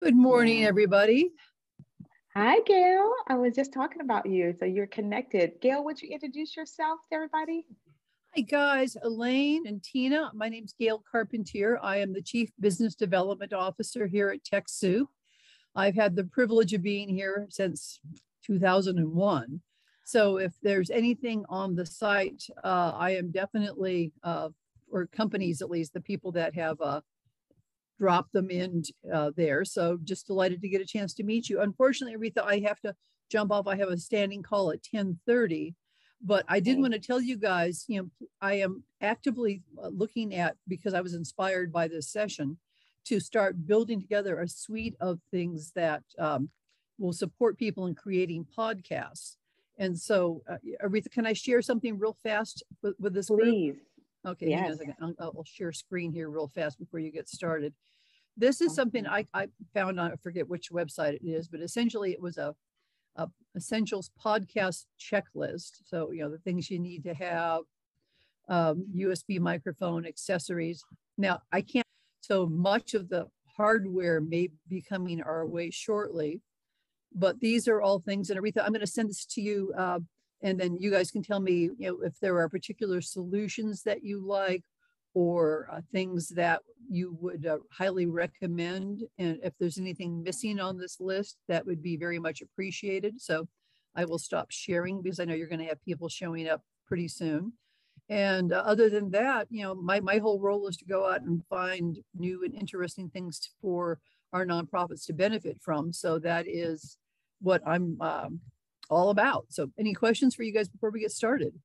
Good morning, Yeah. everybody. Hi, Gail. I was just talking about you. So you're connected. Gail, would you introduce yourself to everybody? Hi, guys. Elaine and Tina. My name's Gail Carpentier. I am the Chief Business Development Officer here at TechSoup. I've had the privilege of being here since 2001. So if there's anything on the site, I am definitely, or companies at least, the people that have drop them in there. So just delighted to get a chance to meet you. Unfortunately, Aretha, I have to jump off. I have a standing call at 10:30. But I did Okay. want to tell you guys, I am actively looking at, because I was inspired by this session, to start building together a suite of things that will support people in creating podcasts. And so, Aretha, can I share something real fast with this group? Please. Okay, hang on a Yes. second. I'll share screen here real fast before you get started. This is something Awesome. I found on, I forget which website it is, but essentially it was a essentials podcast checklist. So, the things you need to have, USB microphone, accessories. Now, I can't, so much of the hardware may be coming our way shortly, but these are all things. And Aretha, I'm going to send this to you. And then you guys can tell me, if there are particular solutions that you like, or things that you would highly recommend. And if there's anything missing on this list, that would be very much appreciated. So I will stop sharing because I know you're going to have people showing up pretty soon. And other than that, my whole role is to go out and find new and interesting things for our nonprofits to benefit from. So that is what I'm all about. So, any questions for you guys before we get started?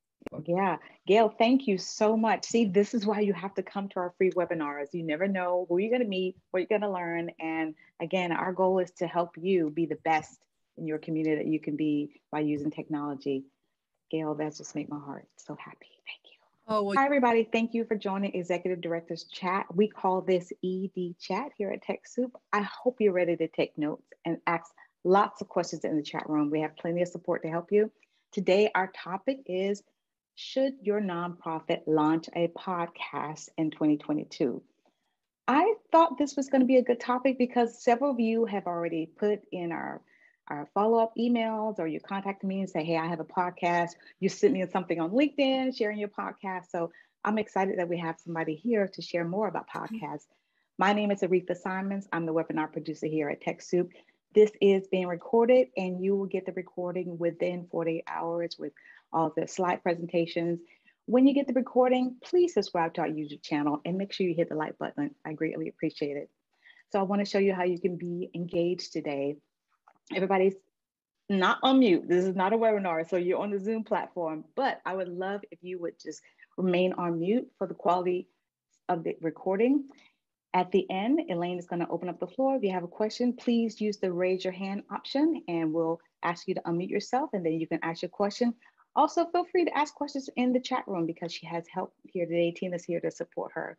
Yeah. Gail, thank you so much. See, this is why you have to come to our free webinars. You never know who you're going to meet, what you're going to learn. And again, our goal is to help you be the best in your community that you can be by using technology. Gail, that just made my heart so happy. Thank you. Oh, well, Hi, everybody. Thank you for joining Executive Directors Chat. We call this ED Chat here at TechSoup. I hope you're ready to take notes and ask lots of questions in the chat room. We have plenty of support to help you. Today, our topic is, should your nonprofit launch a podcast in 2022? I thought this was going to be a good topic because several of you have already put in our follow-up emails, or you contact me and say, hey, I have a podcast. You sent me something on LinkedIn sharing your podcast. So I'm excited that we have somebody here to share more about podcasts. My name is Aretha Simons. I'm the webinar producer here at TechSoup. This is being recorded, and you will get the recording within 48 hours with all the slide presentations. When you get the recording, please subscribe to our YouTube channel and make sure you hit the like button. I greatly appreciate it. So I want to show you how you can be engaged today. Everybody's not on mute. This is not a webinar, so you're on the Zoom platform, but I would love if you would just remain on mute for the quality of the recording. At the end, Elaine is going to open up the floor. If you have a question, please use the raise your hand option and we'll ask you to unmute yourself and then you can ask your question. Also, feel free to ask questions in the chat room because she has help here today. Tina's here to support her.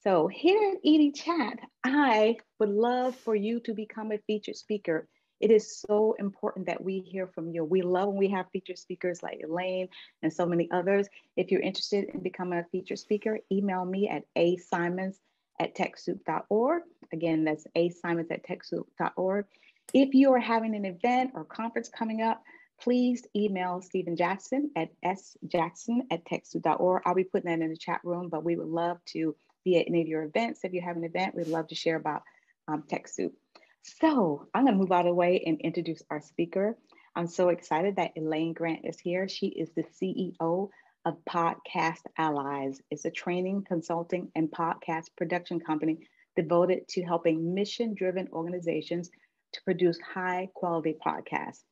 So here at ED Chat, I would love for you to become a featured speaker. It is so important that we hear from you. We love when we have featured speakers like Elaine and so many others. If you're interested in becoming a featured speaker, email me at asimons@techsoup.org. Again, that's asimons@techsoup.org. If you are having an event or conference coming up, please email Stephen Jackson at sjackson@techsoup.org. I'll be putting that in the chat room, but we would love to be at any of your events. If you have an event, we'd love to share about TechSoup. So I'm going to move out of the way and introduce our speaker. I'm so excited that Elaine Grant is here. She is the CEO of Podcast Allies. It's a training, consulting, and podcast production company devoted to helping mission-driven organizations to produce high-quality podcasts.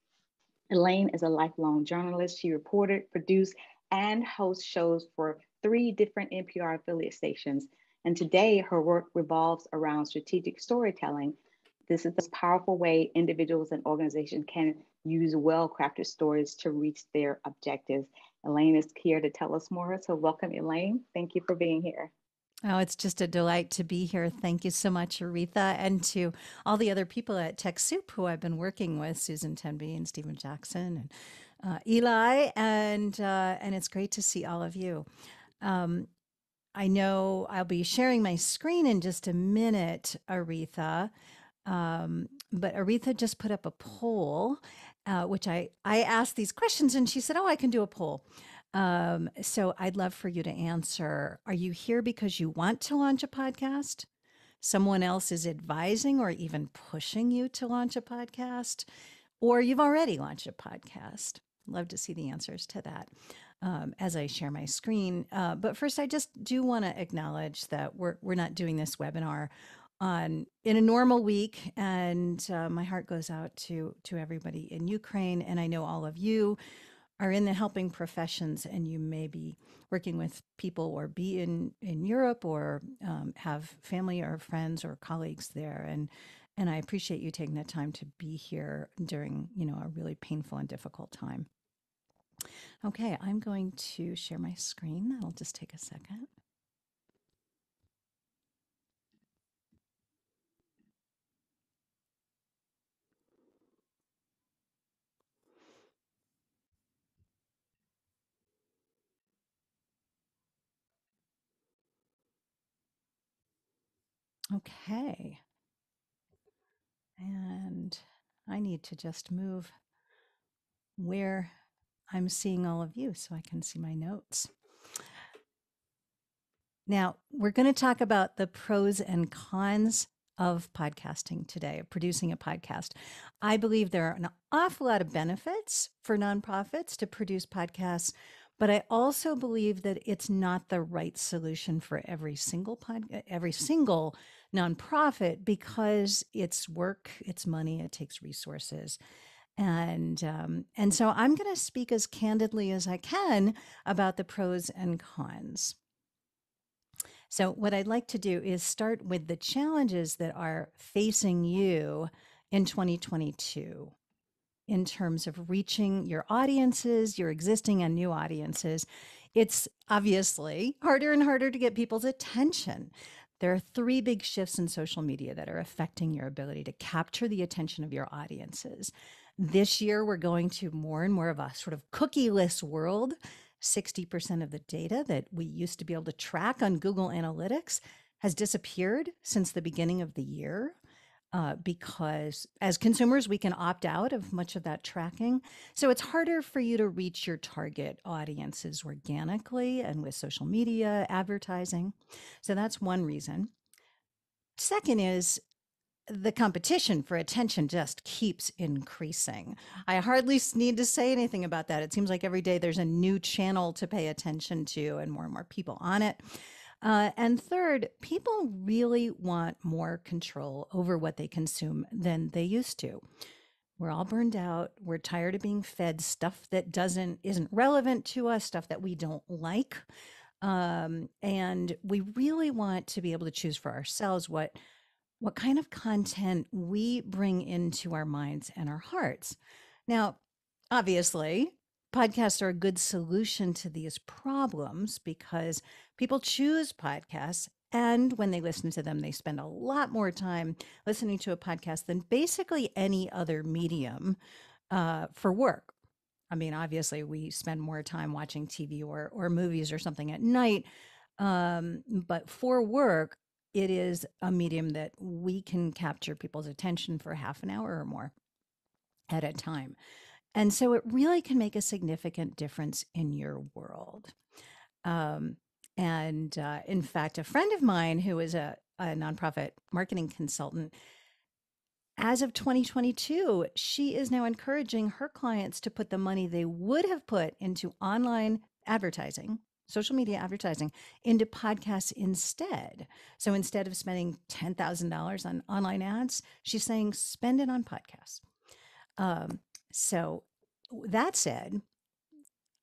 Elaine is a lifelong journalist. She reported, produced, and hosts shows for 3 different NPR affiliate stations. And today, her work revolves around strategic storytelling. This is the powerful way individuals and organizations can use well-crafted stories to reach their objectives. Elaine is here to tell us more. So welcome, Elaine. Thank you for being here. Oh, it's just a delight to be here. Thank you so much, Aretha, and to all the other people at TechSoup who I've been working with, Susan Tenby and Stephen Jackson and Eli, and it's great to see all of you. I know I'll be sharing my screen in just a minute, Aretha. But Aretha just put up a poll, which I asked these questions and she said, oh, I can do a poll. So I'd love for you to answer. Are you here because you want to launch a podcast? Someone else is advising or even pushing you to launch a podcast? Or you've already launched a podcast? Love to see the answers to that as I share my screen. But first, I just do want to acknowledge that we're not doing this webinar in a normal week, and my heart goes out to everybody in Ukraine. And I know all of you are in the helping professions, and you may be working with people or be in Europe or have family or friends or colleagues there. And I appreciate you taking the time to be here during, a really painful and difficult time. Okay, I'm going to share my screen. That'll just take a second. Okay. And I need to just move where I'm seeing all of you so I can see my notes. Now, we're going to talk about the pros and cons of podcasting today, of producing a podcast. I believe there are an awful lot of benefits for nonprofits to produce podcasts, but I also believe that it's not the right solution for every single nonprofit because it's work, it's money, it takes resources. And so I'm going to speak as candidly as I can about the pros and cons. So, what I'd like to do is start with the challenges that are facing you in 2022 in terms of reaching your audiences, your existing and new audiences. It's obviously harder and harder to get people's attention. There are three big shifts in social media that are affecting your ability to capture the attention of your audiences. This year, we're going to more and more of a sort of cookieless world. 60% of the data that we used to be able to track on Google Analytics has disappeared since the beginning of the year because as consumers, we can opt out of much of that tracking. So it's harder for you to reach your target audiences organically and with social media advertising. So that's one reason. Second is the competition for attention just keeps increasing. I hardly need to say anything about that. It seems like every day there's a new channel to pay attention to and more people on it. And third, people really want more control over what they consume than they used to. We're all burned out. We're tired of being fed stuff that isn't relevant to us, stuff that we don't like. And we really want to be able to choose for ourselves what kind of content we bring into our minds and our hearts. Now, obviously, podcasts are a good solution to these problems because people choose podcasts. And when they listen to them, they spend a lot more time listening to a podcast than basically any other medium for work. I mean, obviously, we spend more time watching TV or movies or something at night. But for work, it is a medium that we can capture people's attention for half an hour or more at a time. And so it really can make a significant difference in your world. In fact, a friend of mine who is a nonprofit marketing consultant, as of 2022, she is now encouraging her clients to put the money they would have put into online advertising, social media advertising, into podcasts instead. So instead of spending $10,000 on online ads, she's saying spend it on podcasts. So that said,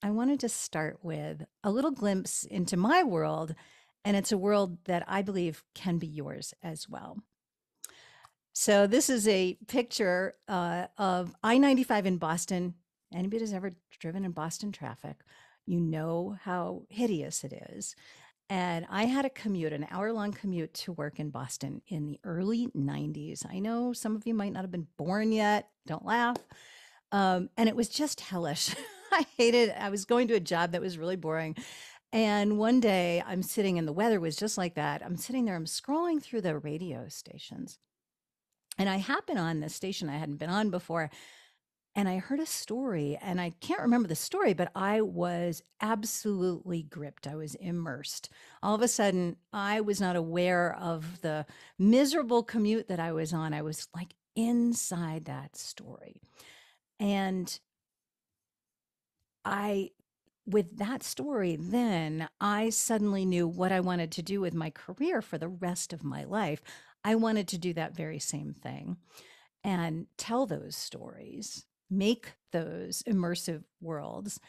I wanted to start with a little glimpse into my world, and it's a world that I believe can be yours as well. So this is a picture of I-95 in Boston. Anybody who's ever driven in Boston traffic, you know how hideous it is. And I had a commute, an hour-long commute to work in Boston in the early 90s. I know some of you might not have been born yet. Don't laugh. And it was just hellish. I hated it. I was going to a job that was really boring. And one day I'm sitting, and the weather was just like that. I'm sitting there, I'm scrolling through the radio stations. And I happened on this station I hadn't been on before, and I heard a story, and I can't remember the story, but I was absolutely gripped. I was immersed. All of a sudden, I was not aware of the miserable commute that I was on. I was like inside that story. And I, with that story, then I suddenly knew what I wanted to do with my career for the rest of my life. I wanted to do that very same thing and tell those stories, make those immersive worlds.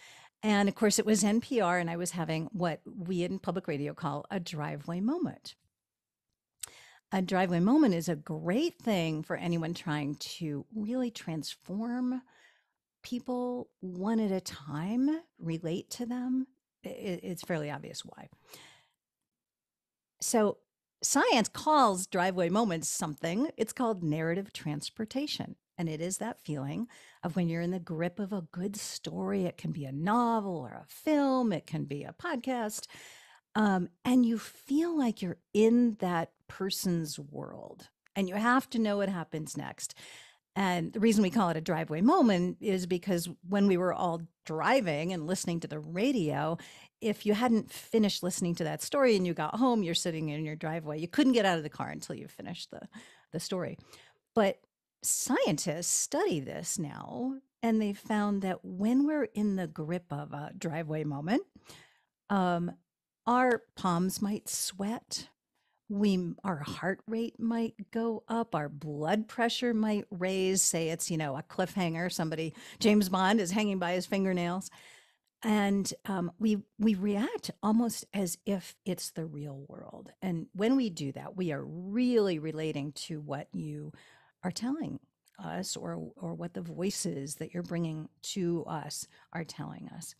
And of course, it was NPR, and I was having what we in public radio call a driveway moment. A driveway moment is a great thing for anyone trying to really transform people one at a time, relate to them. It's fairly obvious why. So, science calls driveway moments something. It's called narrative transportation. And it is that feeling of when you're in the grip of a good story. It can be a novel or a film, it can be a podcast. And you feel like you're in that person's world and you have to know what happens next. And the reason we call it a driveway moment is because when we were all driving and listening to the radio, if you hadn't finished listening to that story and you got home, you're sitting in your driveway, you couldn't get out of the car until you finished the story. But scientists study this now, and they found that when we're in the grip of a driveway moment, um, our palms might sweat, our heart rate might go up, our blood pressure might raise. Say it's, a cliffhanger, somebody, James Bond is hanging by his fingernails, and we react almost as if it's the real world. And when we do that, we are really relating to what you are telling us, or what the voices that you're bringing to us are telling us.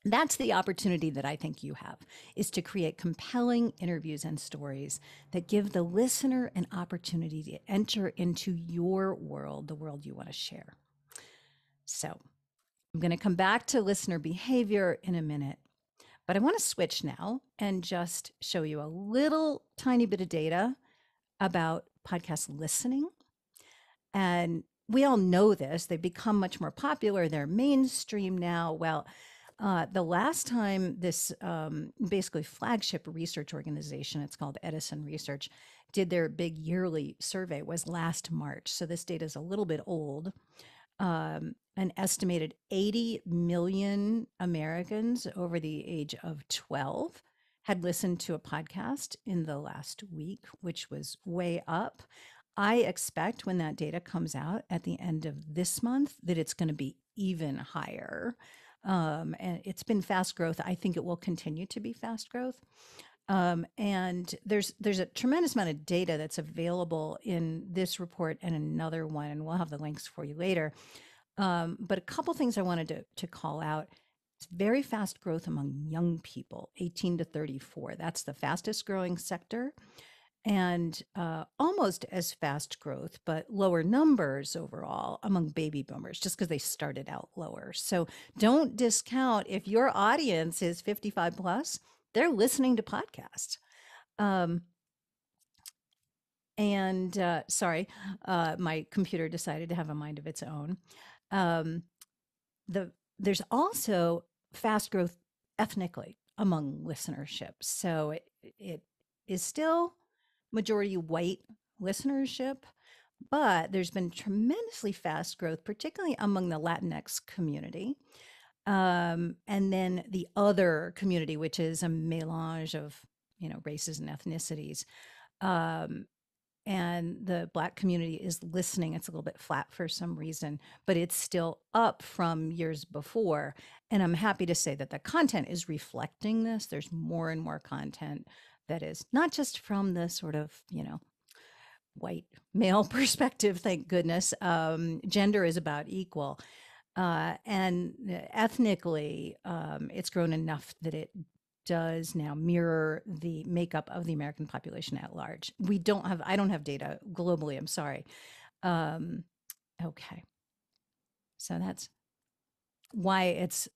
That's the opportunity that I think you have, is to create compelling interviews and stories that give the listener an opportunity to enter into your world, the world you want to share. So I'm going to come back to listener behavior in a minute, but I want to switch now and just show you a little tiny bit of data about podcast listening. And we all know this. They've become much more popular. They're mainstream now. Well, the last time this basically flagship research organization, it's called Edison Research, did their big yearly survey was last March. So this data is a little bit old. An estimated 80 million Americans over the age of 12 had listened to a podcast in the last week, which was way up. I expect when that data comes out at the end of this month that it's going to be even higher. And it's been fast growth. I think it will continue to be fast growth. And there's a tremendous amount of data that's available in this report and another one, and we'll have the links for you later. But a couple things I wanted to call out. It's very fast growth among young people, 18 to 34. That's the fastest growing sector. And almost as fast growth, but lower numbers overall among baby boomers, just because they started out lower. So don't discount if your audience is 55 plus, they're listening to podcasts. Sorry, my computer decided to have a mind of its own. There's also fast growth ethnically among listenership. So it is still majority white listenership, but there's been tremendously fast growth, particularly among the Latinx community. And then the other community, which is a melange of, races and ethnicities. And the Black community is listening. It's a little bit flat for some reason, but it's still up from years before. And I'm happy to say that the content is reflecting this. There's more and more content that is not just from the sort of, white male perspective, thank goodness. Gender is about equal. And ethnically, it's grown enough that it does now mirror the makeup of the American population at large. I don't have data globally, I'm sorry. Okay. So that's why it's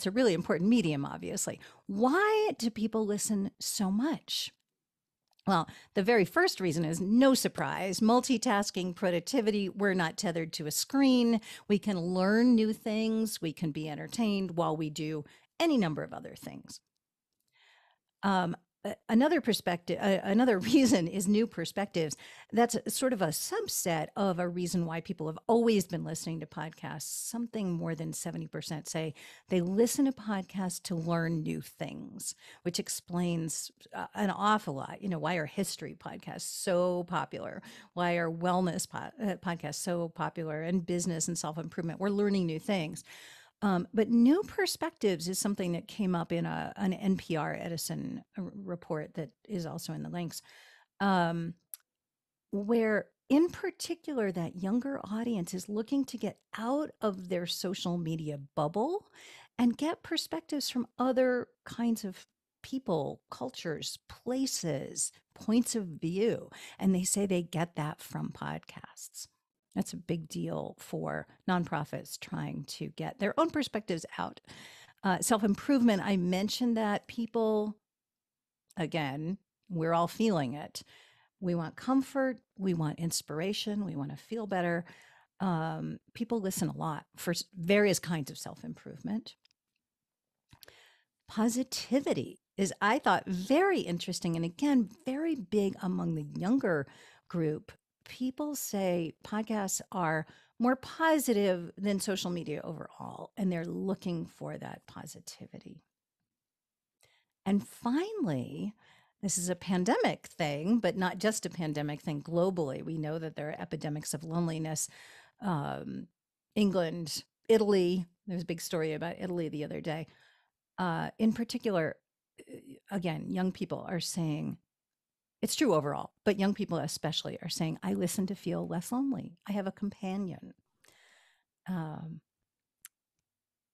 a really important medium, obviously. Why do people listen so much? Well, the very first reason is no surprise, multitasking, productivity. We're not tethered to a screen. We can learn new things. We can be entertained while we do any number of other things. Another perspective, another reason is new perspectives. That's sort of a subset of a reason why people have always been listening to podcasts. Something more than 70% say they listen to podcasts to learn new things, which explains an awful lot. Why are history podcasts so popular? Why are wellness podcasts so popular, and business and self-improvement? We're learning new things. But new perspectives is something that came up in an NPR Edison report that is also in the links, where in particular that younger audience is looking to get out of their social media bubble and get perspectives from other kinds of people, cultures, places, points of view. And they say they get that from podcasts. That's a big deal for nonprofits trying to get their own perspectives out. Self-improvement, I mentioned that people, again, we're all feeling it. We want comfort, we want inspiration, we want to feel better. People listen a lot for various kinds of self-improvement. Positivity is, I thought, very interesting, and again, very big among the younger group. People say podcasts are more positive than social media overall, and they're looking for that positivity. And finally, this is a pandemic thing, but not just a pandemic thing globally. We know that there are epidemics of loneliness. England, Italy, there was a big story about Italy the other day. In particular, again, young people are saying, it's true overall, but young people especially are saying, I listen to feel less lonely. I have a companion.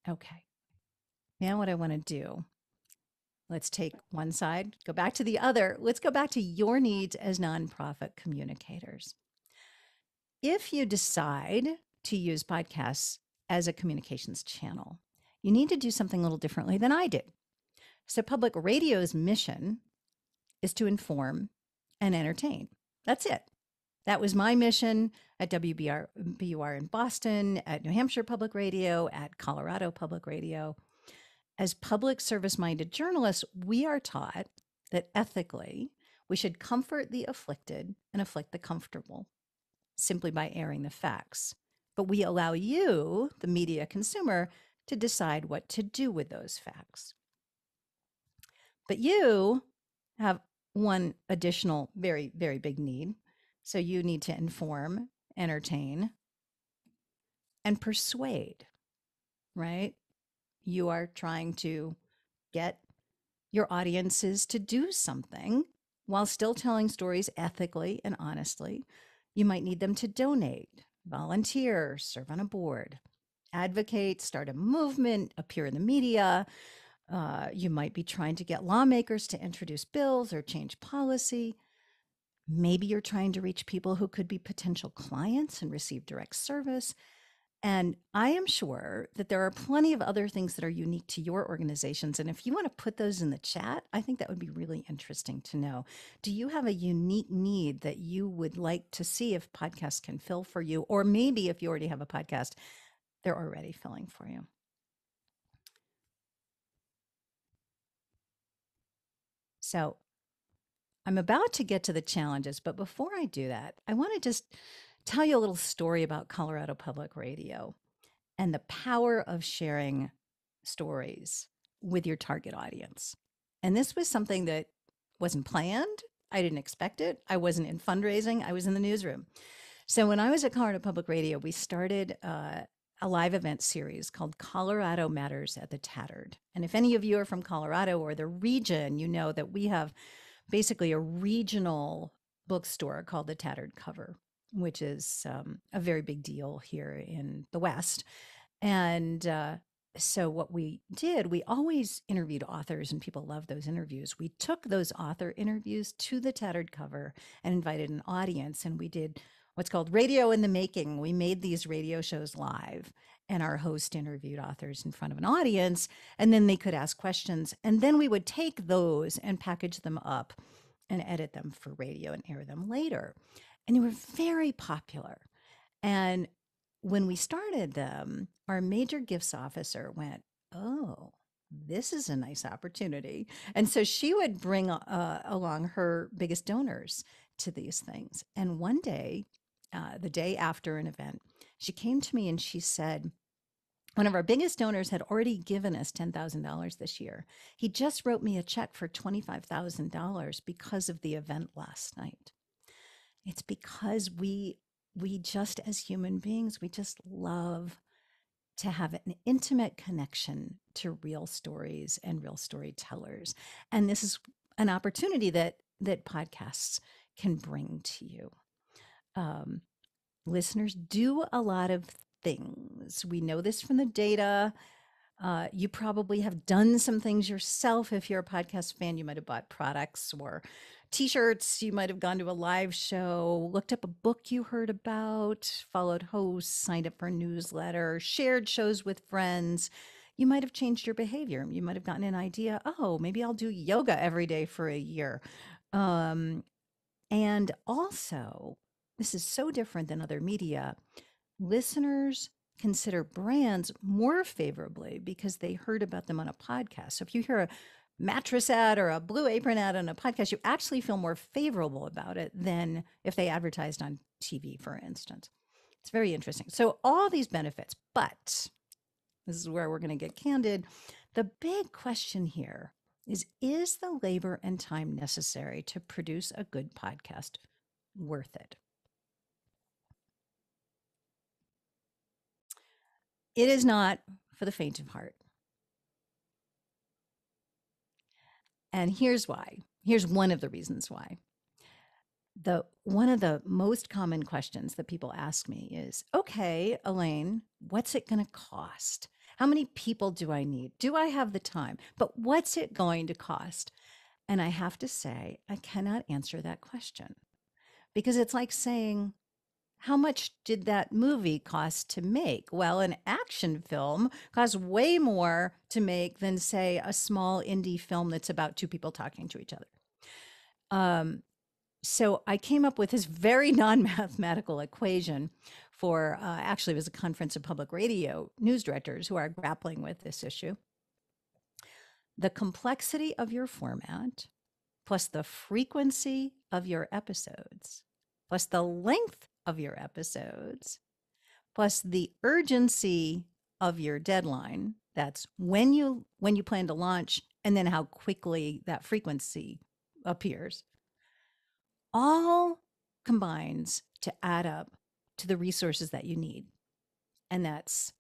Okay. Now what I want to do, let's take one side, go back to the other. Let's go back to your needs as nonprofit communicators. If you decide to use podcasts as a communications channel, you need to do something a little differently than I did. So public radio's mission is to inform and entertain. That's it. That was my mission at WBUR in Boston, at New Hampshire Public Radio, at Colorado Public Radio. As public service-minded journalists, we are taught that ethically, we should comfort the afflicted and afflict the comfortable simply by airing the facts. But we allow you, the media consumer, to decide what to do with those facts. But you have one additional very, very big need. So you need to inform, entertain, and persuade, right? You are trying to get your audiences to do something while still telling stories ethically and honestly. You might need them to donate, volunteer, serve on a board, advocate, start a movement, appear in the media. You might be trying to get lawmakers to introduce bills or change policy. Maybe you're trying to reach people who could be potential clients and receive direct service. And I am sure that there are plenty of other things that are unique to your organizations. And if you want to put those in the chat, I think that would be really interesting to know. Do you have a unique need that you would like to see if podcasts can fill for you? Or maybe if you already have a podcast, they're already filling for you. So I'm about to get to the challenges, but before I do that, I want to just tell you a little story about Colorado Public Radio and the power of sharing stories with your target audience. And this was something that wasn't planned. I didn't expect it. I wasn't in fundraising. I was in the newsroom. So when I was at Colorado Public Radio, we started a live event series called Colorado Matters at the Tattered. And if any of you are from Colorado or the region, you know that we have basically a regional bookstore called the Tattered Cover, which is a very big deal here in the West. And so what we did, we always interviewed authors, and people love those interviews. We took those author interviews to the Tattered Cover and invited an audience, and we did what's called radio in the making. We made these radio shows live, and our host interviewed authors in front of an audience, and then they could ask questions. And then we would take those and package them up and edit them for radio and air them later. And they were very popular. And when we started them, our major gifts officer went, "Oh, this is a nice opportunity." And so she would bring along her biggest donors to these things. And one day, the day after an event, she came to me and she said, one of our biggest donors had already given us $10,000 this year. He just wrote me a check for $25,000 because of the event last night. It's because we just, as human beings, we just love to have an intimate connection to real stories and real storytellers. And this is an opportunity that podcasts can bring to you. Listeners do a lot of things. We know this from the data. You probably have done some things yourself. If you're a podcast fan, you might have bought products or t-shirts. You might have gone to a live show, looked up a book you heard about, followed hosts, signed up for a newsletter, shared shows with friends. You might have changed your behavior. You might have gotten an idea, oh, maybe I'll do yoga every day for a year. And also, this is so different than other media. Listeners consider brands more favorably because they heard about them on a podcast. So if you hear a mattress ad or a Blue Apron ad on a podcast, you actually feel more favorable about it than if they advertised on TV, for instance. It's very interesting. So all these benefits, but this is where we're going to get candid. The big question here is the labor and time necessary to produce a good podcast worth it? It is not for the faint of heart. And here's why. Here's one of the reasons why. One of the most common questions that people ask me is, okay, Elaine, what's it going to cost? How many people do I need? Do I have the time? But what's it going to cost? And I have to say, I cannot answer that question because it's like saying, how much did that movie cost to make? Well, an action film costs way more to make than, say, a small indie film that's about two people talking to each other. So I came up with this very non-mathematical equation for, actually it was a conference of public radio news directors who are grappling with this issue. The complexity of your format plus the frequency of your episodes plus the length of your episodes plus the urgency of your deadline, that's when you plan to launch and then how quickly that frequency appears, all combines to add up to the resources that you need. And that's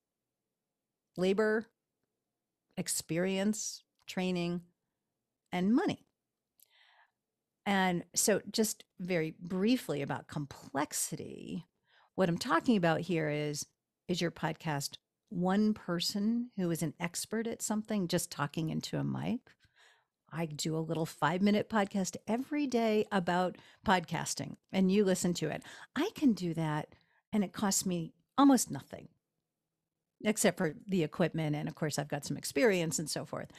labor, experience, training, and money. And so just very briefly about complexity, what I'm talking about here is your podcast one person who is an expert at something just talking into a mic? I do a little 5-minute podcast every day about podcasting and you listen to it. I can do that and it costs me almost nothing except for the equipment. And of course I've got some experience and so forth.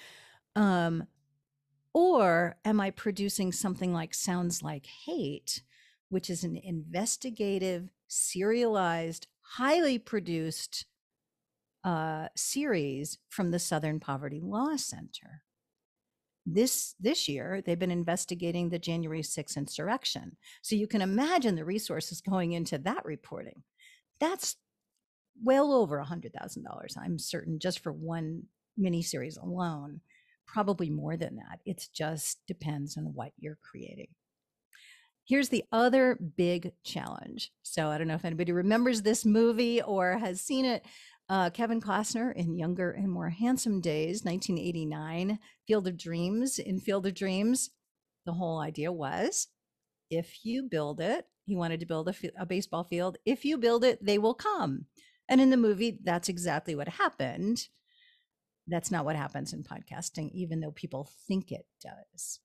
Or am I producing something like Sounds Like Hate, which is an investigative, serialized, highly produced series from the Southern Poverty Law Center? This year, they've been investigating the January 6th insurrection. So you can imagine the resources going into that reporting. That's well over $100,000, I'm certain, just for one miniseries alone. Probably more than that. It just depends on what you're creating. Here's the other big challenge. So I don't know if anybody remembers this movie or has seen it. Kevin Costner in Younger and More Handsome Days, 1989, Field of Dreams. In Field of Dreams, the whole idea was, if you build it, he wanted to build a baseball field. If you build it, they will come. And in the movie, that's exactly what happened. That's not what happens in podcasting, even though people think it does.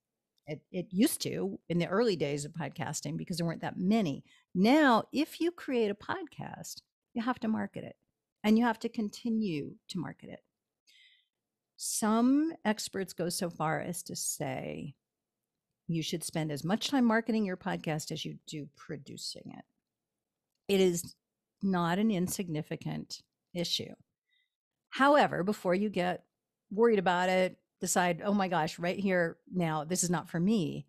It used to in the early days of podcasting because there weren't that many. Now, if you create a podcast, you have to market it and you have to continue to market it. Some experts go so far as to say You should spend as much time marketing your podcast as you do producing it. It is not an insignificant issue. However, before you get worried about it, decide, oh my gosh, right here now, this is not for me.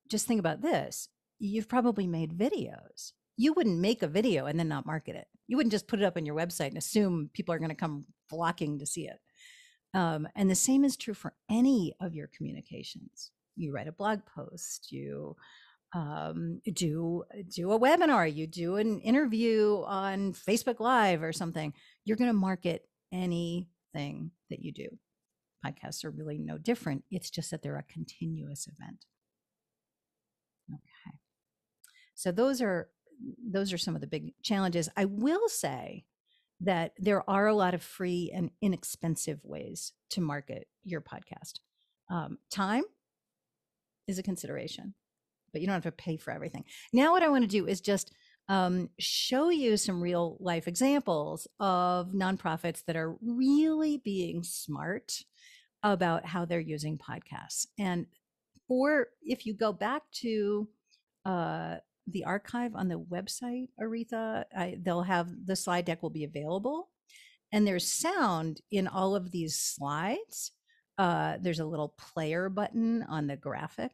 Just think about this. You've probably made videos. You wouldn't make a video and then not market it. You wouldn't just put it up on your website and assume people are going to come flocking to see it. And the same is true for any of your communications. You write a blog post, you do a webinar, you do an interview on Facebook Live or something. You're going to market anything that you do. Podcasts are really no different. It's just that they're a continuous event. Okay. So those are some of the big challenges. I will say that there are a lot of free and inexpensive ways to market your podcast. Time is a consideration, but you don't have to pay for everything. Now, what I want to do is just show you some real life examples of nonprofits that are really being smart about how they're using podcasts. And if you go back to the archive on the website, Aretha, they'll have the slide deck will be available. And there's sound in all of these slides. There's a little player button on the graphic.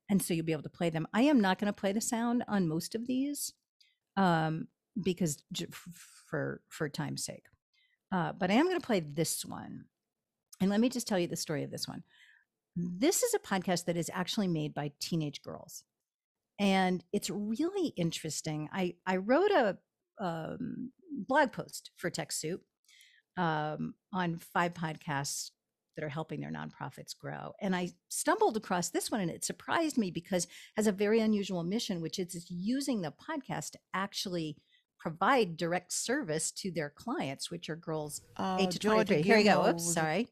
And so you'll be able to play them. I am not going to play the sound on most of these because for time's sake. But I am going to play this one. And let me just tell you the story of this one. This is a podcast that is actually made by teenage girls. And it's really interesting. I wrote a blog post for TechSoup on 5 podcasts that are helping their nonprofits grow. And I stumbled across this one, and it surprised me because it has a very unusual mission, which is using the podcast to actually provide direct service to their clients, which are girls 8 to 23. Here you go. Oops, sorry.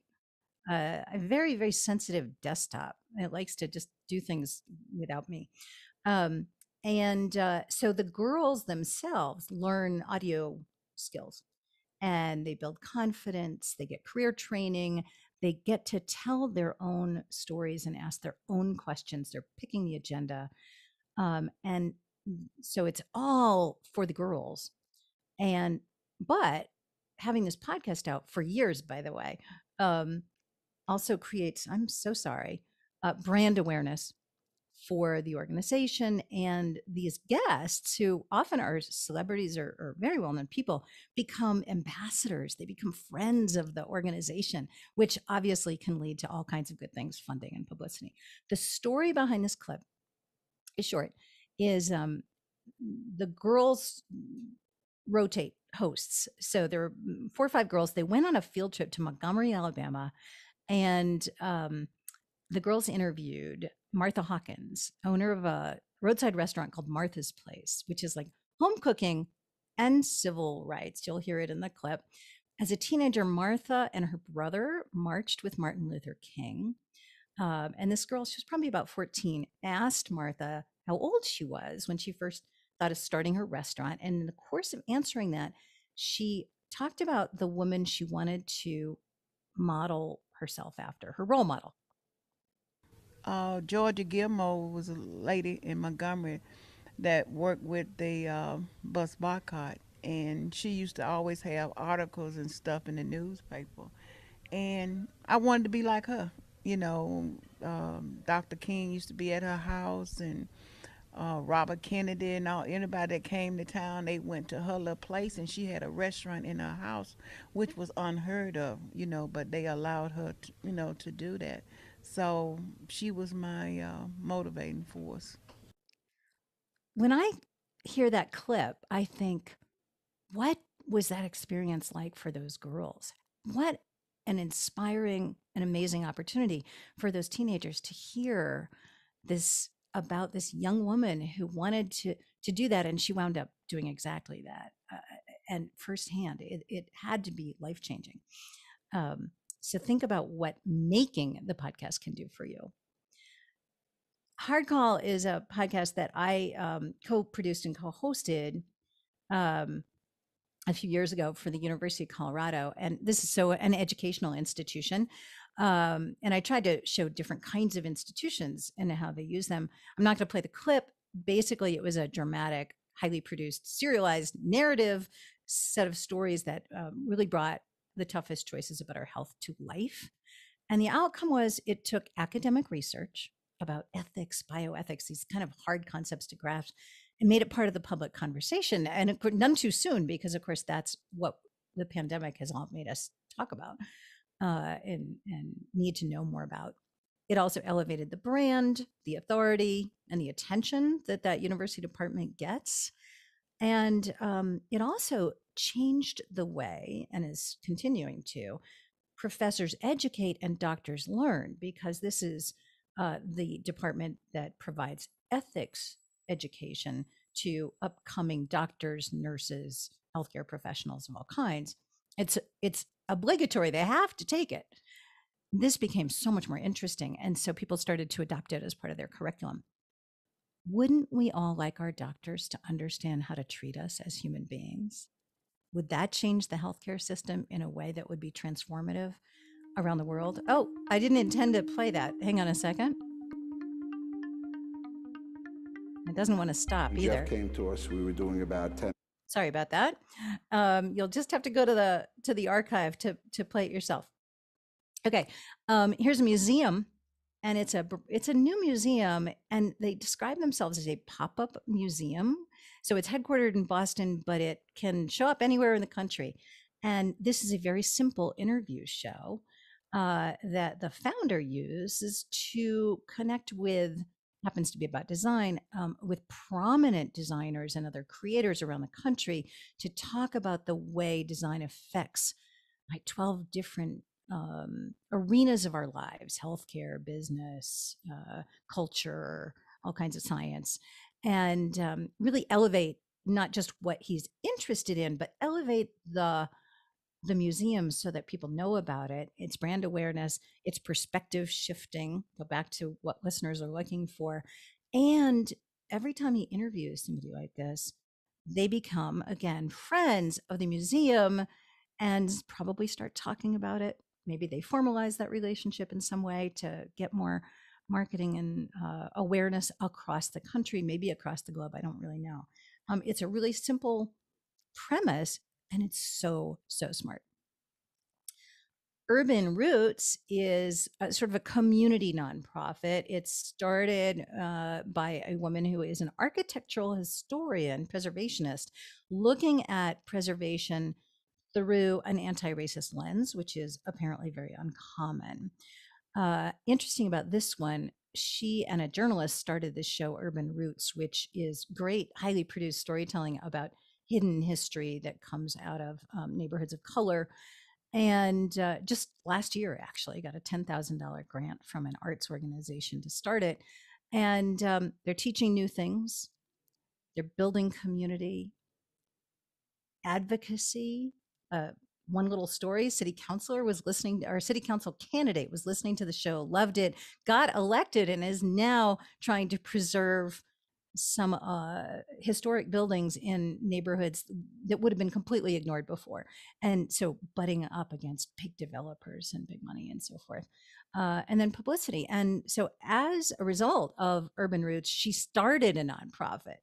A very, very sensitive desktop. It likes to just do things without me. So the girls themselves learn audio skills, and they build confidence, they get career training, they get to tell their own stories and ask their own questions. They're picking the agenda. And so it's all for the girls. But having this podcast out for years, by the way, also creates, I'm so sorry, brand awareness for the organization. And these guests, who often are celebrities or very well-known people, become ambassadors. They become friends of the organization, which obviously can lead to all kinds of good things, funding and publicity. The story behind this clip is short, is the girls rotate hosts. So there are 4 or 5 girls. They went on a field trip to Montgomery, Alabama, and the girls interviewed Martha Hawkins, owner of a roadside restaurant called Martha's Place, which is like home cooking and civil rights. You'll hear it in the clip. As a teenager, Martha and her brother marched with Martin Luther King. And this girl, she was probably about 14, asked Martha how old she was when she first thought of starting her restaurant. And in the course of answering that, she talked about the woman she wanted to model herself after, her role model. Georgia Gilmore was a lady in Montgomery that worked with the bus boycott, and she used to always have articles and stuff in the newspaper. And I wanted to be like her. You know, Dr. King used to be at her house, and Robert Kennedy and anybody that came to town, they went to her little place, and she had a restaurant in her house, which was unheard of, but they allowed her to do that. So she was my motivating force. When I hear that clip, I think, what was that experience like for those girls? What an inspiring and amazing opportunity for those teenagers to hear this about this young woman who wanted to do that, and she wound up doing exactly that. And firsthand, it had to be life-changing. So think about what making the podcast can do for you. Hard Call is a podcast that I co-produced and co-hosted a few years ago for the University of Colorado. And this is so an educational institution. And I tried to show different kinds of institutions and how they use them. I'm not going to play the clip. Basically, it was a dramatic, highly produced, serialized narrative set of stories that really brought the toughest choices about our health to life. And the outcome was it took academic research about ethics, bioethics, these kind of hard concepts to grasp, and made it part of the public conversation. And none too soon, because of course that's what the pandemic has all made us talk about and need to know more about. It also elevated the brand, the authority, and the attention that that university department gets. And it also changed the way, and is continuing to, professors educate and doctors learn, because this is the department that provides ethics education to upcoming doctors, nurses, healthcare professionals of all kinds. It's obligatory. They have to take it. This became so much more interesting. And so people started to adopt it as part of their curriculum. Wouldn't we all like our doctors to understand how to treat us as human beings? Would that change the healthcare system in a way that would be transformative around the world? Oh, I didn't intend to play that. Hang on a second. It doesn't want to stop either. Jeff came to us. We were doing about 10. Sorry about that. You'll just have to go to the archive to play it yourself. Okay, here's a museum, and it's a new museum, and they describe themselves as a pop-up museum. So it's headquartered in Boston, but it can show up anywhere in the country. And this is a very simple interview show that the founder uses to connect with, happens to be about design, with prominent designers and other creators around the country to talk about the way design affects like 12 different arenas of our lives: healthcare, business, culture, all kinds of science, and really elevate not just what he's interested in, but elevate the museum so that people know about it. It's brand awareness, it's perspective shifting, go back to what listeners are looking for. And every time he interviews somebody like this, they become, again, friends of the museum and probably start talking about it. Maybe they formalize that relationship in some way to get more marketing and awareness across the country, maybe across the globe. I don't really know. It's a really simple premise, and it's so smart. Urban Roots is sort of a community nonprofit. It's started by a woman who is an architectural historian, preservationist, looking at preservation through an anti-racist lens, which is apparently very uncommon. Interesting about this one, she and a journalist started this show, Urban Roots, which is great, highly produced storytelling about hidden history that comes out of neighborhoods of color. And just last year, actually, got a $10,000 grant from an arts organization to start it. And they're teaching new things. They're building community, advocacy. One little story: city councilor was listening, or city council candidate was listening to the show, loved it, got elected, and is now trying to preserve some historic buildings in neighborhoods that would have been completely ignored before. And so butting up against big developers and big money and so forth. And then publicity. And so as a result of Urban Roots, she started a nonprofit,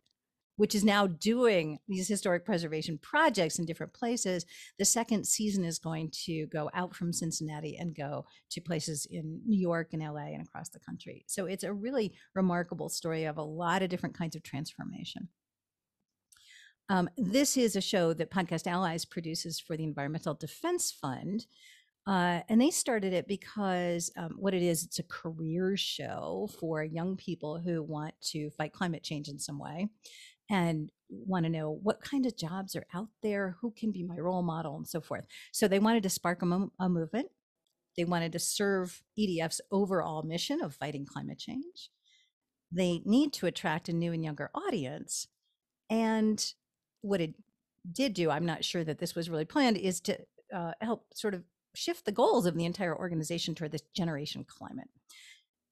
which is now doing these historic preservation projects in different places. The second season is going to go out from Cincinnati and go to places in New York and LA and across the country. So it's a really remarkable story of a lot of different kinds of transformation. This is a show that Podcast Allies produces for the Environmental Defense Fund. And they started it because what it is, it's a career show for young people who want to fight climate change in some way and want to know what kind of jobs are out there, who can be my role model, and so forth. So they wanted to spark a movement. They wanted to serve EDF's overall mission of fighting climate change. They need to attract a new and younger audience. And what it did do, I'm not sure that this was really planned, is to help sort of shift the goals of the entire organization toward this generation climate.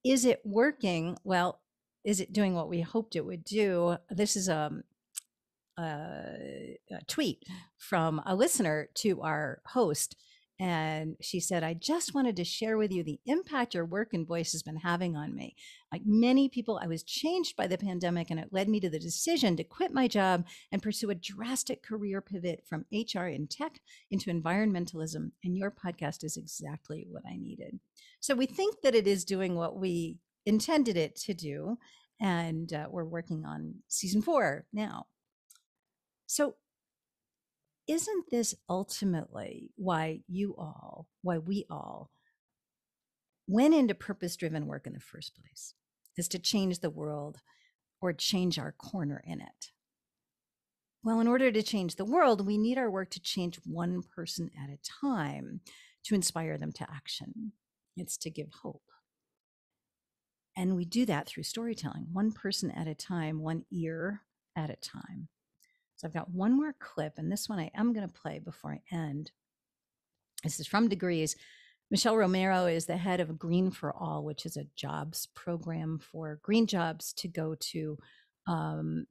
Is it working? Well, is it doing what we hoped it would do? This is a a tweet from a listener to our host. And she said, I just wanted to share with you the impact your work and voice has been having on me. Like many people, I was changed by the pandemic, and it led me to the decision to quit my job and pursue a drastic career pivot from HR and tech into environmentalism. And your podcast is exactly what I needed. So we think that it is doing what we intended it to do. And we're working on season 4 now. So isn't this ultimately why we all went into purpose-driven work in the first place, is to change the world or change our corner in it? Well, in order to change the world, we need our work to change one person at a time to inspire them to action. It's to give hope. And we do that through storytelling, one person at a time, one ear at a time. So I've got one more clip, and this one I am going to play before I end. This is from Degrees. Michelle Romero is the head of Green for All, which is a jobs program for green jobs to go to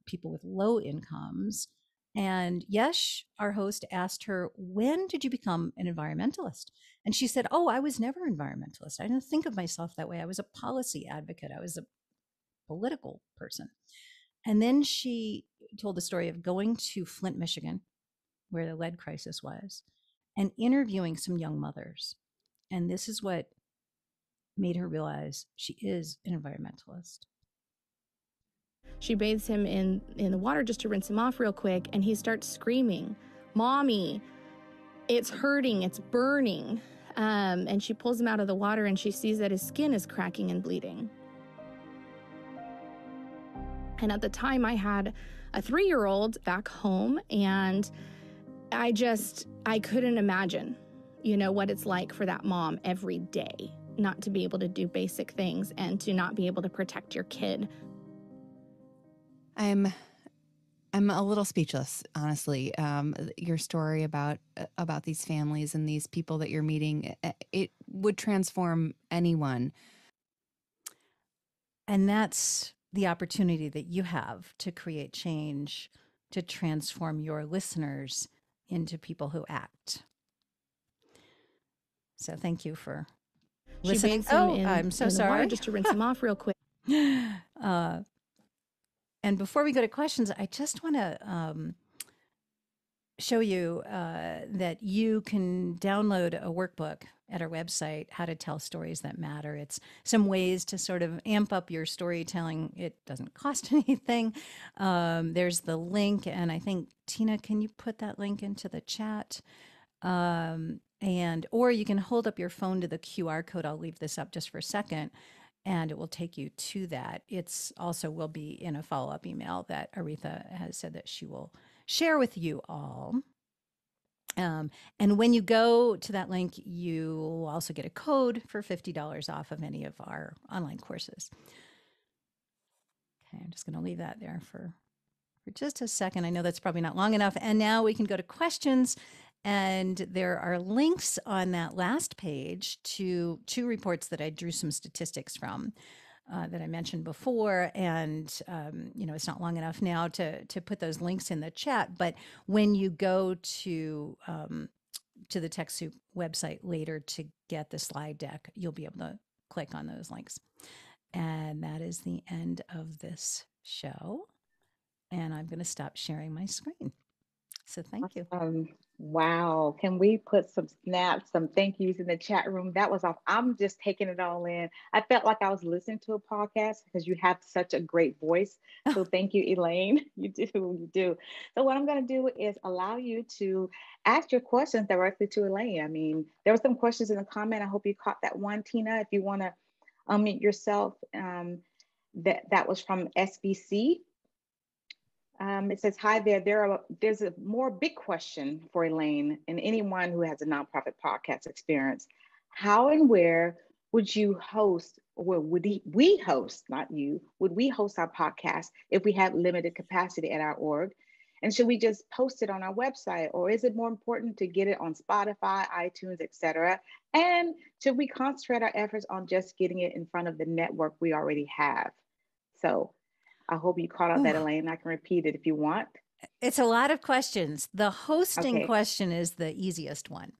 people with low incomes. And Yesh, our host, asked her, when did you become an environmentalist? And she said, oh, I was never an environmentalist. I didn't think of myself that way. I was a policy advocate. I was a political person. And then she told the story of going to Flint, Michigan, where the lead crisis was, and interviewing some young mothers. And this is what made her realize she is an environmentalist. She bathes him in the water just to rinse him off real quick, and he starts screaming, "Mommy, it's hurting, it's burning." And she pulls him out of the water, and she sees that his skin is cracking and bleeding. And at the time, I had a 3-year-old back home, and I couldn't imagine, what it's like for that mom every day, not to be able to do basic things and to not be able to protect your kid. I'm a little speechless, honestly. Your story about these families and these people that you're meeting, it would transform anyone. And that's the opportunity that you have to create change, to transform your listeners into people who act. So thank you for listening. She bathes him I'm so in sorry. The water just to rinse him off real quick. And before we go to questions, I just want to show you that you can download a workbook at our website, How to Tell Stories That Matter. It's some ways to sort of amp up your storytelling. It doesn't cost anything. There's the link, and I think, Tina, can you put that link into the chat? Or you can hold up your phone to the QR code. I'll leave this up just for a second, and it will take you to that. It's also will be in a follow-up email that Aretha has said that she will share with you all. And when you go to that link, you will also get a code for $50 off of any of our online courses. Okay, I'm just going to leave that there for just a second. I know that's probably not long enough. And now we can go to questions. And there are links on that last page to 2 reports that I drew some statistics from that I mentioned before. And, it's not long enough now to put those links in the chat. But when you go to the TechSoup website later to get the slide deck, you'll be able to click on those links. And that is the end of this show. And I'm going to stop sharing my screen. So thank you. Wow. Can we put some snaps, some thank yous in the chat room? That was off. I'm just taking it all in. I felt like I was listening to a podcast because you have such a great voice. So thank you, Elaine. You do. So what I'm going to do is allow you to ask your questions directly to Elaine. I mean, there were some questions in the comment. I hope you caught that one, Tina. If you want to unmute yourself, that was from SBC. It says, hi there. There's a more big question for Elaine and anyone who has a nonprofit podcast experience. How and where would you host, or would we host, not you, would we host our podcast if we had limited capacity at our org? And should we just post it on our website, or is it more important to get it on Spotify, iTunes, etc.? And should we concentrate our efforts on just getting it in front of the network we already have? So I hope you caught up that, Elaine. I can repeat it if you want. It's a lot of questions. The hosting Okay. question is the easiest one.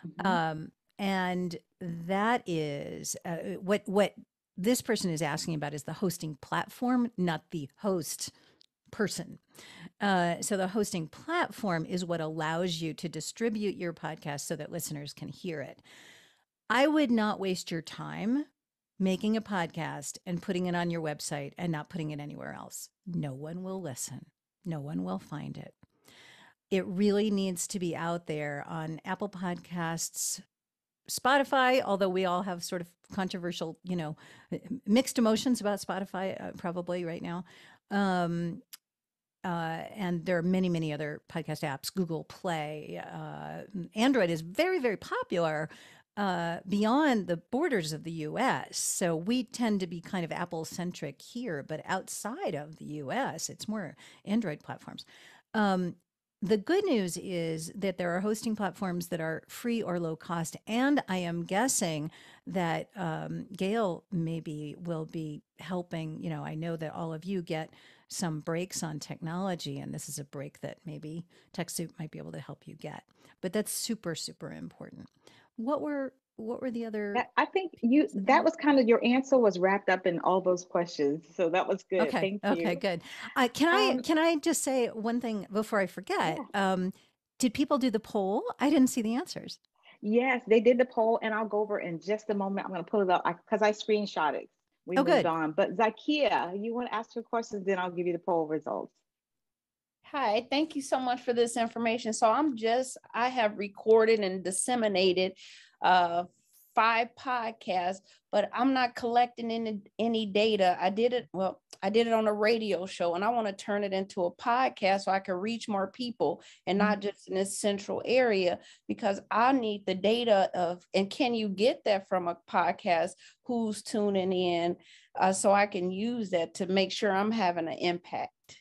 Mhm. And that is what this person is asking about is the hosting platform, not the host person. So the hosting platform is what allows you to distribute your podcast so that listeners can hear it. I would not waste your time making a podcast and putting it on your website and not putting it anywhere else. No one will listen. No one will find it. It really needs to be out there on Apple Podcasts, Spotify, although we all have sort of controversial, mixed emotions about Spotify, probably right now. And there are many, many other podcast apps, Google Play. Android is very, very popular beyond the borders of the US. So we tend to be kind of Apple centric here, but outside of the US, it's more Android platforms. Um, the good news is that there are hosting platforms that are free or low cost. And I am guessing that Gail maybe will be helping. I know that all of you get some breaks on technology, and this is a break that maybe TechSoup might be able to help you get. But that's super, super important. What were the other I think pieces of that that? was kind of your answer was wrapped up in all those questions. So that was good. Okay, Thank okay, you. good. Can I Um, can I just say one thing before I forget? yeah. Did people do the poll? I didn't see the answers. Yes, they did the poll, and I'll go over it in just a moment. I'm going to pull it up because I screenshot it. We Oh, moved good. on. But Zakia, you want to ask your questions, then I'll give you the poll results. Hi, thank you so much for this information. So I have recorded and disseminated uh, 5 podcasts, but I'm not collecting any data. I did it on a radio show, and I want to turn it into a podcast so I can reach more people and not just in this central area, because I need the data and can you get that from a podcast, who's tuning in, so I can use that to make sure I'm having an impact.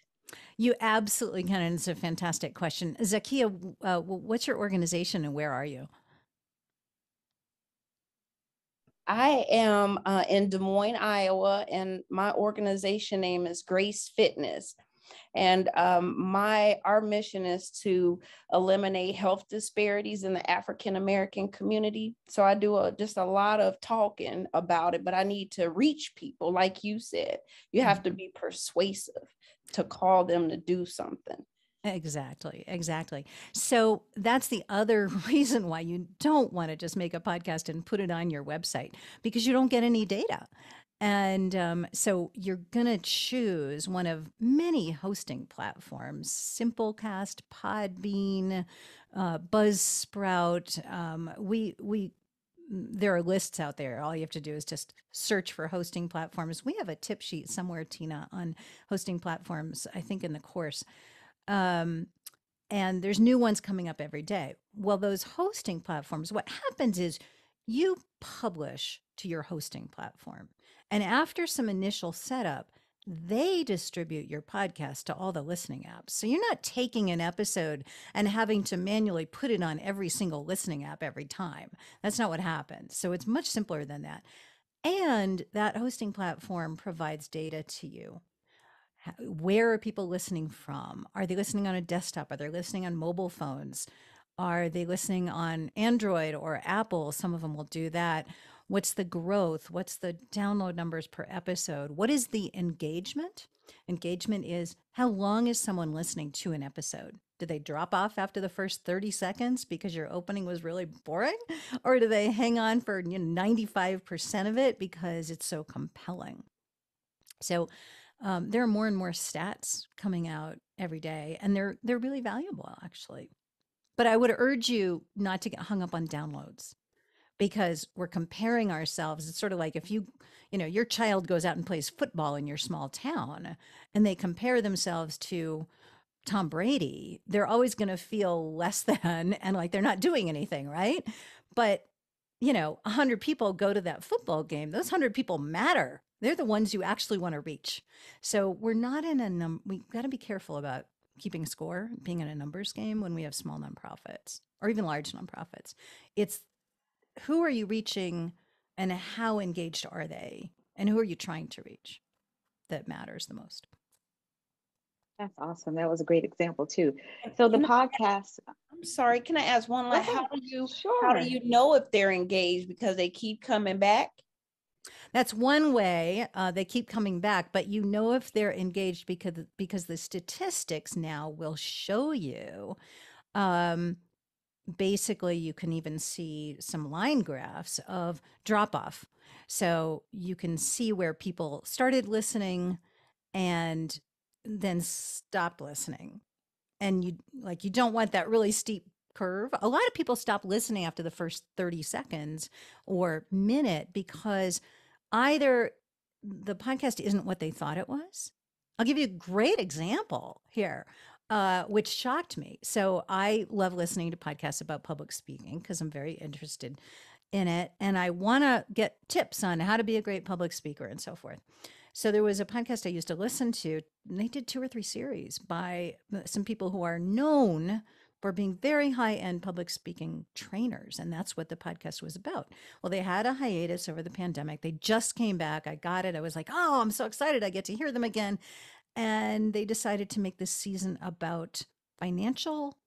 You absolutely can, and it's a fantastic question. Zakia, what's your organization and where are you? I am in Des Moines, Iowa, and my organization name is Grace Fitness. And our mission is to eliminate health disparities in the African American community. So I do just a lot of talking about it, but I need to reach people, like you said. You have to be persuasive to call them to do something. Exactly, exactly. So that's the other reason why you don't want to just make a podcast and put it on your website, because you don't get any data. And so you're going to choose one of many hosting platforms: Simplecast, Podbean, Buzzsprout. There are lists out there. All you have to do is just search for hosting platforms. We have a tip sheet somewhere, Tina, on hosting platforms, I think in the course. Um, and there's new ones coming up every day. Well, those hosting platforms, what happens is you publish to your hosting platform. And after some initial setup, they distribute your podcast to all the listening apps. So you're not taking an episode and having to manually put it on every single listening app every time. That's not what happens. So it's much simpler than that. And that hosting platform provides data to you. Where are people listening from? Are they listening on a desktop? Are they listening on mobile phones? Are they listening on Android or Apple? Some of them will do that. What's the growth? What's the download numbers per episode? What is the engagement? Engagement is how long is someone listening to an episode? Did they drop off after the first 30 seconds because your opening was really boring? Or do they hang on for 95% of it because it's so compelling? So there are more and more stats coming out every day, and they're really valuable, actually. But I would urge you not to get hung up on downloads, because we're comparing ourselves. It's sort of like if your child goes out and plays football in your small town, and they compare themselves to Tom Brady, they're always going to feel less than and like they're not doing anything, right? But 100 people go to that football game. Those 100 people matter. They're the ones you actually want to reach. So we're not in we got to be careful about keeping score, being in a numbers game when we have small nonprofits or even large nonprofits. It's who are you reaching and how engaged are they? And who are you trying to reach that matters the most? That's awesome. That was a great example too. And So the podcast, I'm sorry, can I ask one go like ahead. how Sure. do you know if they're engaged because they keep coming back? That's one way they keep coming back, but you know if they're engaged because the statistics now will show you. Um, Basically, you can even see some line graphs of drop off. So you can see where people started listening and then stopped listening. And you don't want that really steep curve. A lot of people stop listening after the first 30 seconds or minute because either the podcast isn't what they thought it was. I'll give you a great example here, which shocked me. So I love listening to podcasts about public speaking because I'm very interested in it. And I want to get tips on how to be a great public speaker and so forth. So there was a podcast I used to listen to, and they did 2 or 3 series by some people who are known for being very high end public speaking trainers. And that's what the podcast was about. Well, they had a hiatus over the pandemic. They just came back. I got it. I was like, oh, I'm so excited. I get to hear them again. And they decided to make this season about financial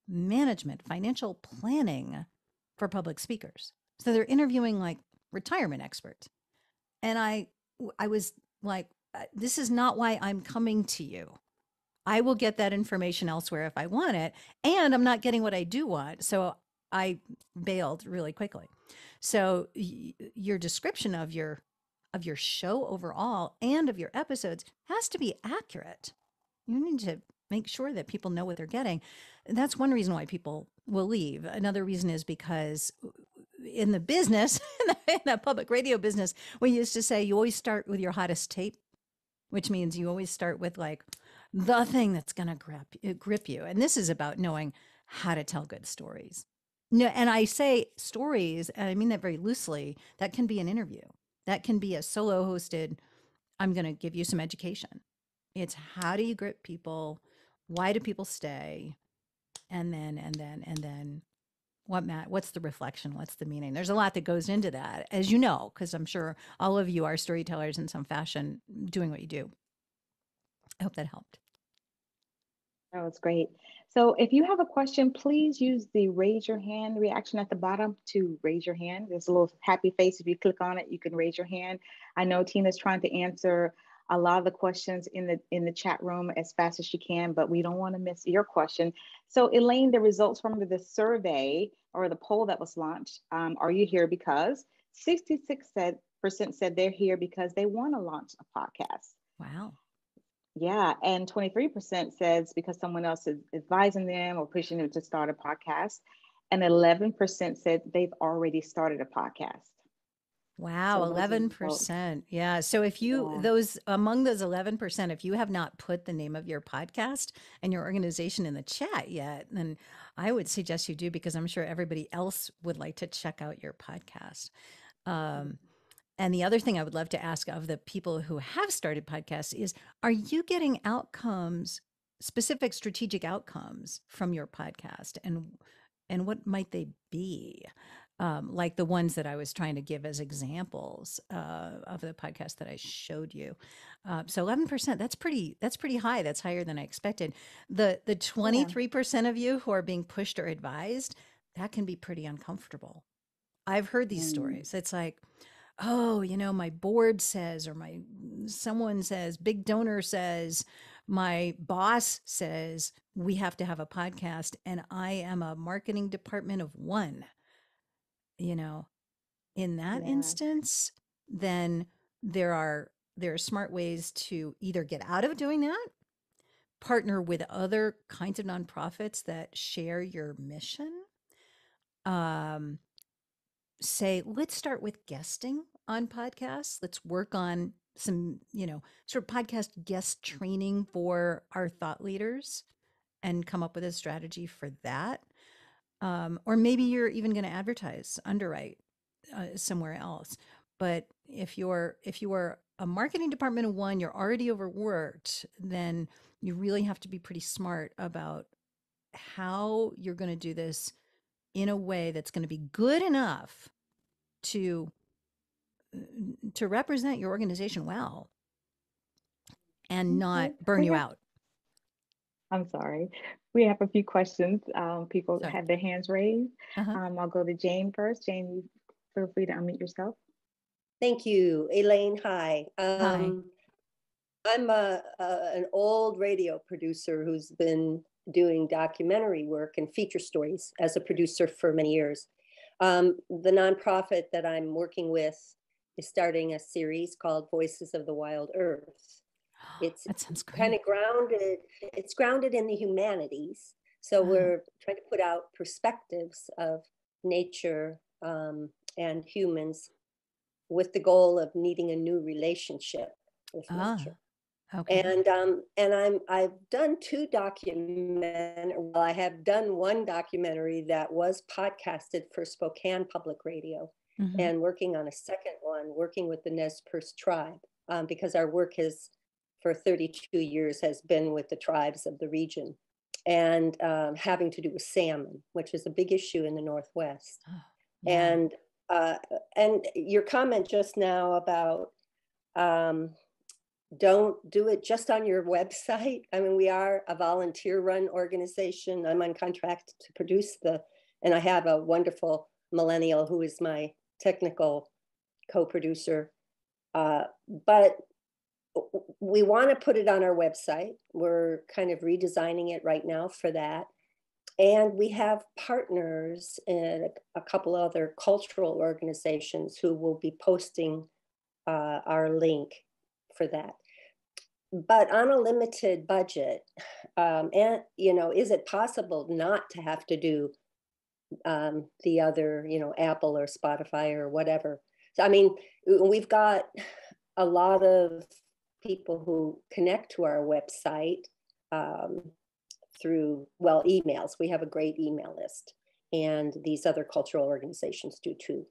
management, financial planning for public speakers. So they're interviewing like retirement experts. And I was like, this is not why I'm coming to you. I will get that information elsewhere if I want it, and I'm not getting what I do want. So I bailed really quickly. So your description of your show overall and of your episodes has to be accurate. You need to make sure that people know what they're getting. That's one reason why people will leave. Another reason is because in the business, in the public radio business, we used to say you always start with your hottest tape, which means you always start with like the thing that's going to grip you. And this is about knowing how to tell good stories. No, and I say stories, and I mean that very loosely. That can be an interview. That can be a solo hosted. I'm going to give you some education. It's how do you grip people? Why do people stay? And then what's the reflection? What's the meaning? There's a lot that goes into that, as you know, because I'm sure all of you are storytellers in some fashion doing what you do. I hope that helped. That was great. So if you have a question, please use the raise your hand reaction at the bottom to raise your hand. There's a little happy face. If you click on it, you can raise your hand. I know Tina's trying to answer a lot of the questions in the chat room as fast as she can, but we don't want to miss your question. So Elaine, the results from the survey or the poll that was launched, are you here because 66% said they're here because they want to launch a podcast. Wow. Yeah, and 23% says because someone else is advising them or pushing them to start a podcast. And 11% said they've already started a podcast. Wow, So 11%. Yeah. So if you among those 11%, if you have not put the name of your podcast and your organization in the chat yet, then I would suggest you do because I'm sure everybody else would like to check out your podcast. And the other thing I would love to ask of the people who have started podcasts is, are you getting outcomes, specific strategic outcomes from your podcast? And what might they be? Like the ones that I was trying to give as examples of the podcast that I showed you. So 11%, that's pretty high. That's higher than I expected. The 23% of you who are being pushed or advised, that can be pretty uncomfortable. I've heard these stories. It's like, oh, my board says, or someone says, big donor says, my boss says we have to have a podcast, and I am a marketing department of one. In that instance, then there are smart ways to either get out of doing that, partner with other kinds of nonprofits that share your mission. Say, let's start with guesting on podcasts. Let's work on some, sort of podcast guest training for our thought leaders and come up with a strategy for that. Or maybe you're even going to underwrite somewhere else. But if you are a marketing department of one, you're already overworked, then you really have to be pretty smart about how you're going to do this in a way that's going to be good enough to represent your organization well and not burn you out. I'm sorry. We have a few questions. People Sorry. had their hands raised. Uh-huh. I'll go to Jane first. Jane, you feel free to unmute yourself. Thank you, Elaine. Hi. Hi. I'm an old radio producer who's been doing documentary work and feature stories as a producer for many years. The nonprofit that I'm working with is starting a series called Voices of the Wild Earth. It's That sounds great. kind of grounded, it's grounded in the humanities. So we're trying to put out perspectives of nature and humans with the goal of needing a new relationship with nature. Okay. And I've done I have done one documentary that was podcasted for Spokane Public Radio, and working on a second one, working with the Nez Perce tribe, because our work has, for 32 years, has been with the tribes of the region, and having to do with salmon, which is a big issue in the Northwest. And your comment just now about don't do it just on your website. I mean, we are a volunteer-run organization. I'm on contract to produce and I have a wonderful millennial who is my technical co-producer. But we want to put it on our website. We're kind of redesigning it right now for that. And we have partners in a couple other cultural organizations who will be posting our link for that. But on a limited budget, and is it possible not to have to do the other, Apple or Spotify or whatever? So, I mean, we've got a lot of people who connect to our website through, emails. We have a great email list, and these other cultural organizations do too.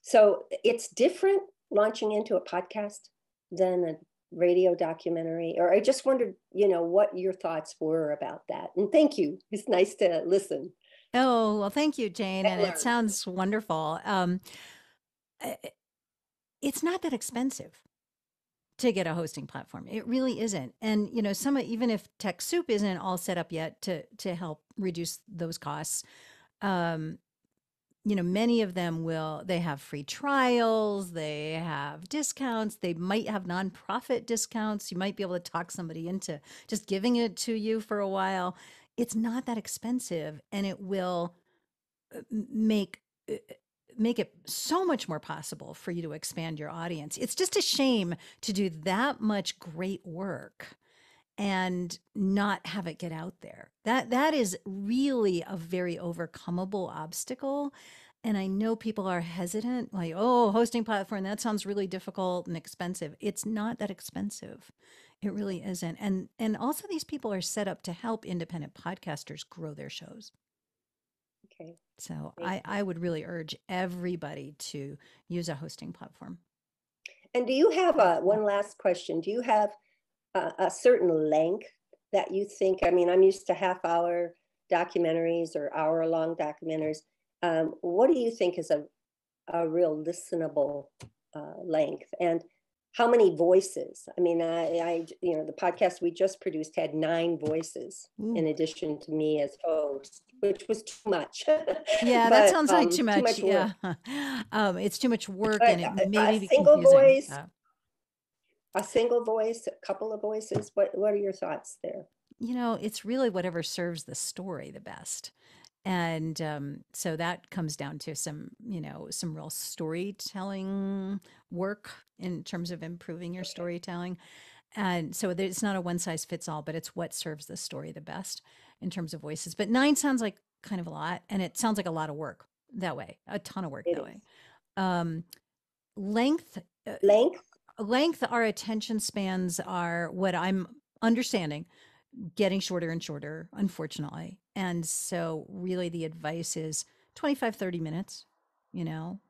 So it's different launching into a podcast than a radio documentary. Or I just wondered, what your thoughts were about that. And thank you. It's nice to listen. Oh, well, thank you, Jane. And it sounds wonderful. It's not that expensive to get a hosting platform. It really isn't. And, even if TechSoup isn't all set up yet to help reduce those costs, many of them they have free trials, they have discounts, they might have nonprofit discounts. You might be able to talk somebody into just giving it to you for a while. It's not that expensive, and it will make it so much more possible for you to expand your audience. It's just a shame to do that much great work and not have it get out there. That is really a very overcomable obstacle. And I know people are hesitant, like, oh, hosting platform, that sounds really difficult and expensive. It's not that expensive. It really isn't. And also these people are set up to help independent podcasters grow their shows. Okay. So I would really urge everybody to use a hosting platform. And do you have one last question? Do you have a certain length that you think? I mean, I'm used to half-hour documentaries or hour-long documentaries. What do you think is a real listenable length? And how many voices? I mean, the podcast we just produced had 9 voices in addition to me as host, which was too much. Yeah, that sounds like too much. Yeah, it's too much work, and it may be single confusing. Voice, a single voice, a couple of voices. What are your thoughts there? It's really whatever serves the story the best. And so that comes down to some real storytelling work in terms of improving your storytelling. And so it's not a one size fits all, but it's what serves the story the best in terms of voices. But 9 sounds like kind of a lot, and it sounds like a lot of work that way, a ton of work that way. Length, our attention spans are, what I'm understanding, getting shorter and shorter, unfortunately. And so really the advice is 25, 30 minutes,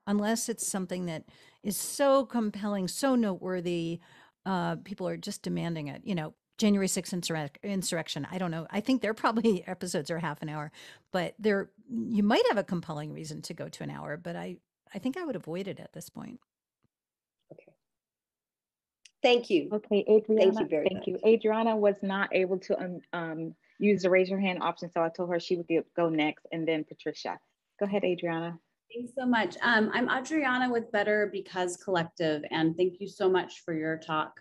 unless it's something that is so compelling, so noteworthy. People are just demanding it, January 6th insurrection. I don't know. I think they're probably episodes are half an hour, but you might have a compelling reason to go to an hour, but I think I would avoid it at this point. Okay. Thank you. Okay, Adriana. Thank you very much. Adriana was not able to use the raise your hand option. So I told her she would go next, and then Patricia. Go ahead, Adriana. Thanks so much. I'm Adriana with Better Because Collective, and thank you so much for your talk.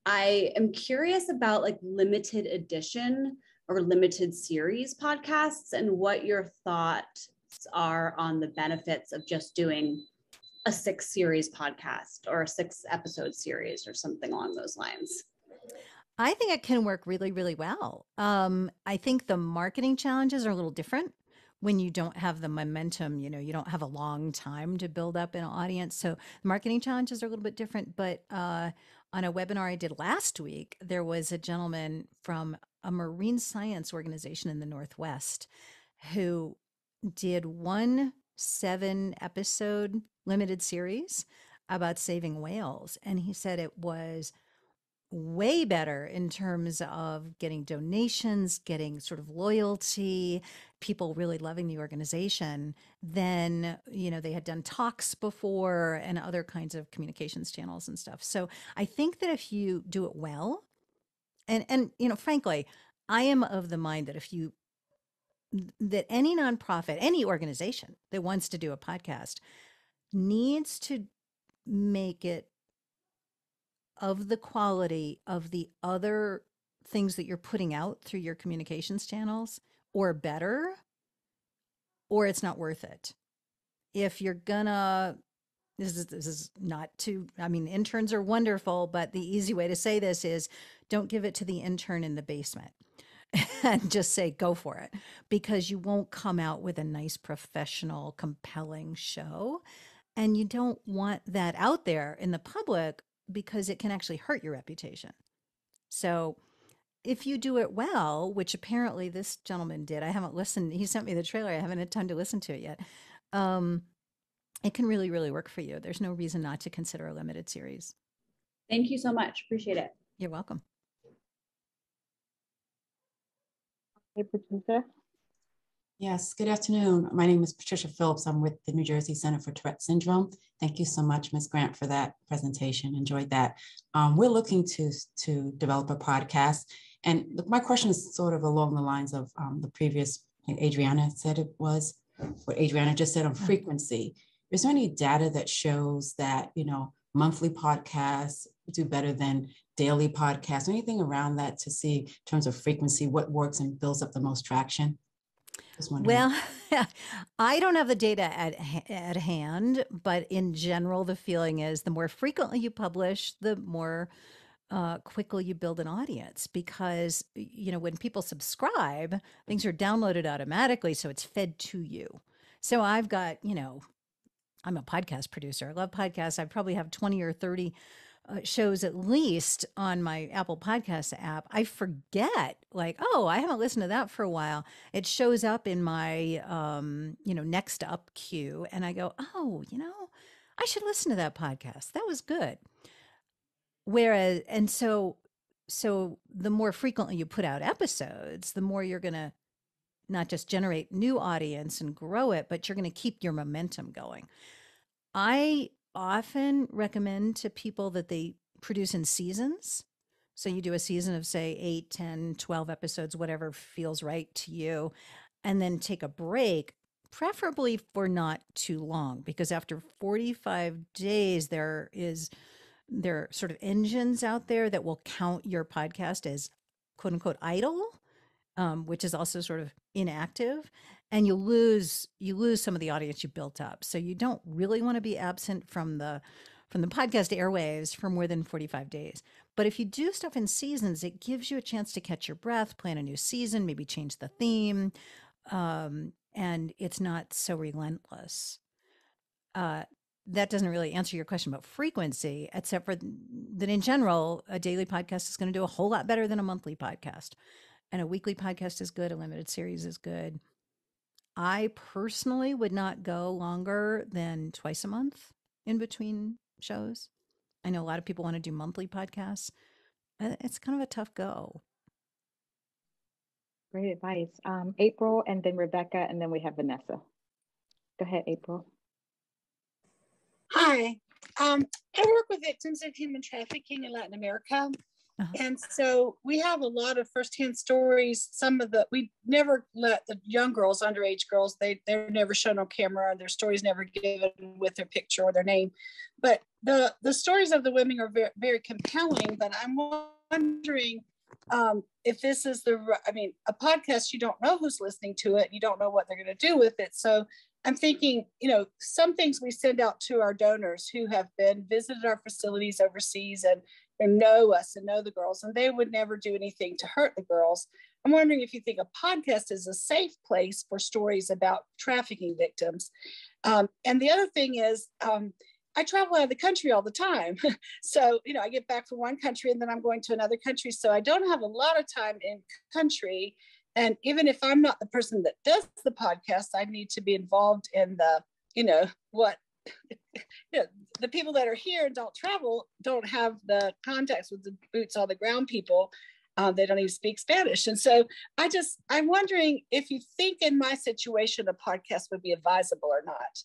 I am curious about like limited edition or limited series podcasts and what your thoughts are on the benefits of just doing a 6-series podcast or a 6-episode series or something along those lines. I think it can work really, really well. I think the marketing challenges are a little different when you don't have the momentum, you don't have a long time to build up an audience. So marketing challenges are a little bit different. But on a webinar I did last week, there was a gentleman from a marine science organization in the Northwest who did one 7-episode limited series about saving whales. And he said it was way better in terms of getting donations, getting sort of loyalty, people really loving the organization than, they had done talks before and other kinds of communications channels and stuff. So I think that if you do it well, and frankly, I am of the mind that that any nonprofit, any organization that wants to do a podcast needs to make it of the quality of the other things that you're putting out through your communications channels, or better, or it's not worth it. If you're gonna, this is not to, interns are wonderful, but the easy way to say this is don't give it to the intern in the basement and just say, go for it, because you won't come out with a nice, professional, compelling show. And you don't want that out there in the public because it can actually hurt your reputation. So if you do it well, which apparently this gentleman did, I haven't listened, he sent me the trailer, I haven't had time to listen to it yet. It can really, really work for you. There's no reason not to consider a limited series. Thank you so much. Appreciate it. You're welcome. Hey, Patricia. Yes, good afternoon. My name is Patricia Phillips. I'm with the New Jersey Center for Tourette Syndrome. Thank you so much, Ms. Grant, for that presentation. Enjoyed that. We're looking to develop a podcast. And my question is sort of along the lines of the previous, Adriana said it was, what Adriana just said on frequency. Is there any data that shows that, monthly podcasts do better than daily podcasts? Anything around that to see in terms of frequency, what works and builds up the most traction? Well, I don't have the data at hand, but in general, the feeling is the more frequently you publish, the more quickly you build an audience, because, when people subscribe, things are downloaded automatically. So it's fed to you. So I've got, I'm a podcast producer. I love podcasts. I probably have 20 or 30 shows at least on my Apple Podcasts app. I forget, I haven't listened to that for a while. It shows up in my, next up queue. And I go, I should listen to that podcast. That was good. Whereas, and so the more frequently you put out episodes, the more you're going to not just generate new audience and grow it, but you're going to keep your momentum going. I often recommend to people that they produce in seasons. So you do a season of, say, 8, 10, 12 episodes, whatever feels right to you, and then take a break, preferably for not too long, because after 45 days, there are sort of engines out there that will count your podcast as quote unquote idle, which is also sort of inactive, and you lose some of the audience you built up. So you don't really want to be absent from the podcast airwaves for more than 45 days. But if you do stuff in seasons, it gives you a chance to catch your breath, plan a new season, maybe change the theme, and it's not so relentless. That doesn't really answer your question about frequency, except for that in general, a daily podcast is going to do a whole lot better than a monthly podcast. And a weekly podcast is good. A limited series is good. I personally would not go longer than twice a month in between shows. I know a lot of people want to do monthly podcasts. It's kind of a tough go. Great advice. April, and then Rebecca, and then we have Vanessa. Go ahead, April. Hi. I work with victims of human trafficking in Latin America. And so we have a lot of firsthand stories. We never let the young girls, underage girls, they're never shown on camera. Their stories never given with their picture or their name. But the stories of the women are very, very compelling. But I'm wondering if this is a podcast, you don't know who's listening to it. You don't know what they're going to do with it. So I'm thinking, some things we send out to our donors who have visited our facilities overseas and know us and know the girls, and they would never do anything to hurt the girls. I'm wondering if you think a podcast is a safe place for stories about trafficking victims. And the other thing is, I travel out of the country all the time. So, I get back from one country and then I'm going to another country. So I don't have a lot of time in country. And even if I'm not the person that does the podcast, I need to be involved in the people that are here and don't travel, don't have the contacts with the boots on the ground people. They don't even speak Spanish. And so I'm wondering if you think in my situation, a podcast would be advisable or not.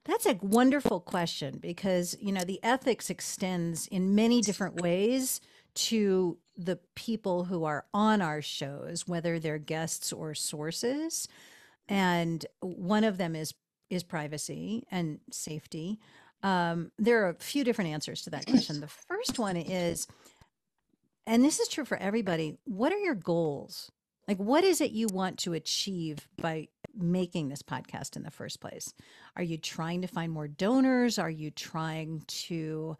That's a wonderful question because, the ethics extends in many different ways to the people who are on our shows, whether they're guests or sources. And one of them is privacy and safety. There are a few different answers to that question. The first one is, and this is true for everybody, what are your goals? Like, what is it you want to achieve by making this podcast in the first place? Are you trying to find more donors? Are you trying to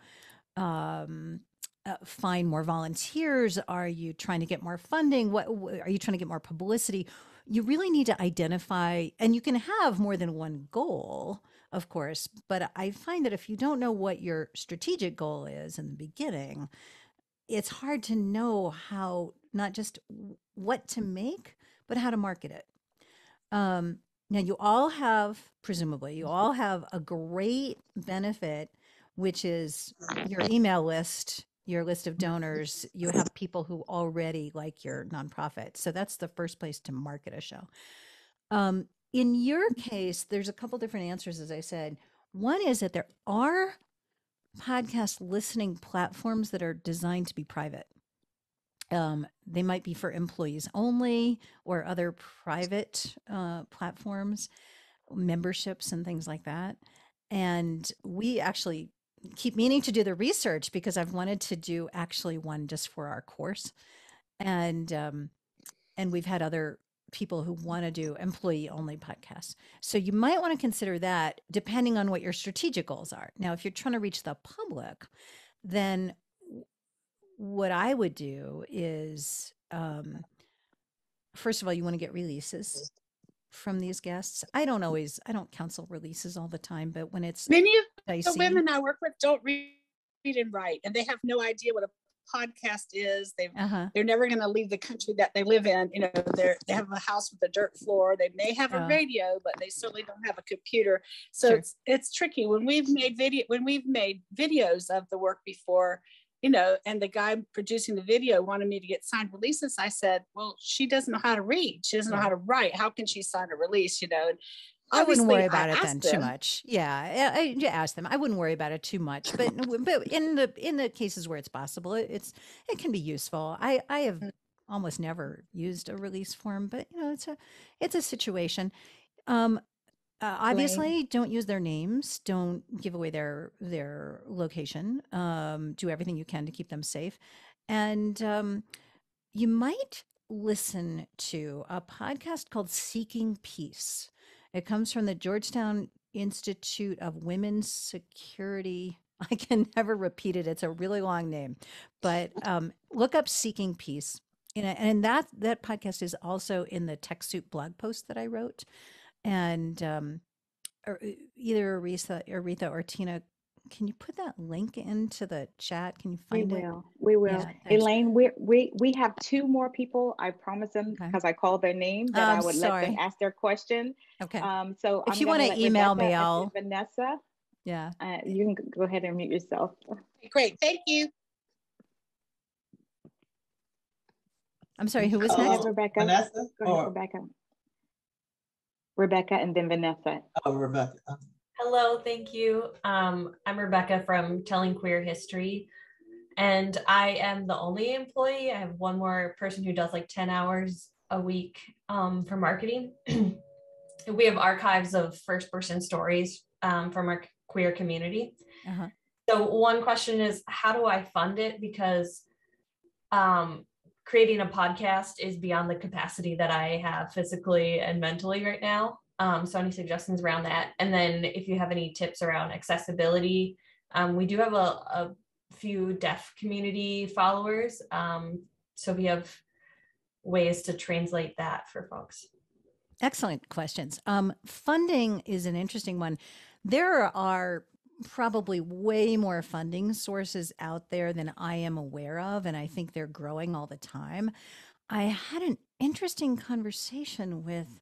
find more volunteers? Are you trying to get more funding? What are you trying to get more publicity? You really need to identify, and you can have more than one goal, of course, but I find that if you don't know what your strategic goal is in the beginning, it's hard to know how, not just what to make, but how to market it. Now presumably you all have a great benefit, which is your email list, your list of donors. You have people who already like your nonprofit. So that's the first place to market a show. In your case, there's a couple different answers, as I said. One is that there are podcast listening platforms that are designed to be private. They might be for employees only or other private platforms, memberships and things like that. And we actually keep meaning to do the research because I've wanted to do actually one just for our course. And we've had other people who want to do employee only podcasts. So you might want to consider that depending on what your strategic goals are. Now, if you're trying to reach the public, then what I would do is, first of all, you want to get releases from these guests. I don't counsel releases all the time, but when it's many of dicey, the women I work with don't read and write, and they have no idea what a podcast is. They're never going to leave the country that they live in. They have a house with a dirt floor. They may have a radio, but they certainly don't have a computer. So sure. It's tricky. When we've made videos of the work before, and the guy producing the video wanted me to get signed releases. I said, well, she doesn't know how to read. She doesn't know how to write. How can she sign a release? And I wouldn't worry about it then too much. Yeah, I ask them. I wouldn't worry about it too much. But in the cases where it's possible, it can be useful. I have almost never used a release form, but it's a situation. Obviously, don't use their names. Don't give away their location. Do everything you can to keep them safe. And you might listen to a podcast called Seeking Peace. It comes from the Georgetown Institute of Women's Security. I can never repeat it. It's a really long name, but look up Seeking Peace. And that podcast is also in the TechSoup blog post that I wrote. And or either Aretha or Tina, can you put that link into the chat? Can you find it? We will. Yeah, Elaine, we have two more people. I promise them because I called their name that I would let them ask their question. Okay. So if you want to email me, I'll Vanessa. Yeah. You can go ahead and mute yourself. Great. Thank you. I'm sorry. Who was next? Rebecca. Vanessa. Rebecca and then Vanessa. Oh, Rebecca. Hello, thank you. I'm Rebecca from Telling Queer History. And I am the only employee. I have one more person who does like 10 hours a week for marketing. We have archives of first person stories from our queer community. Uh-huh. So one question is, how do I fund it? Because creating a podcast is beyond the capacity that I have physically and mentally right now. So any suggestions around that? And then if you have any tips around accessibility, we do have a few deaf community followers. So we have ways to translate that for folks. Excellent questions. Funding is an interesting one. There are probably way more funding sources out there than I am aware of, and I think they're growing all the time. I had an interesting conversation with,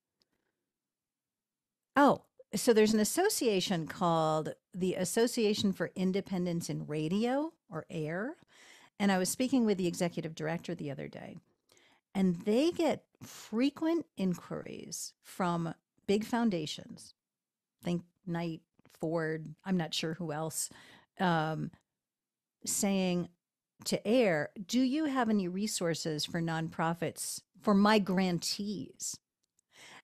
so there's an association called the Association for Independence in Radio, or AIR, and I was speaking with the executive director the other day, and they get frequent inquiries from big foundations. Think Knight, Ford, I'm not sure who else, saying to AIR, do you have any resources for nonprofits for my grantees?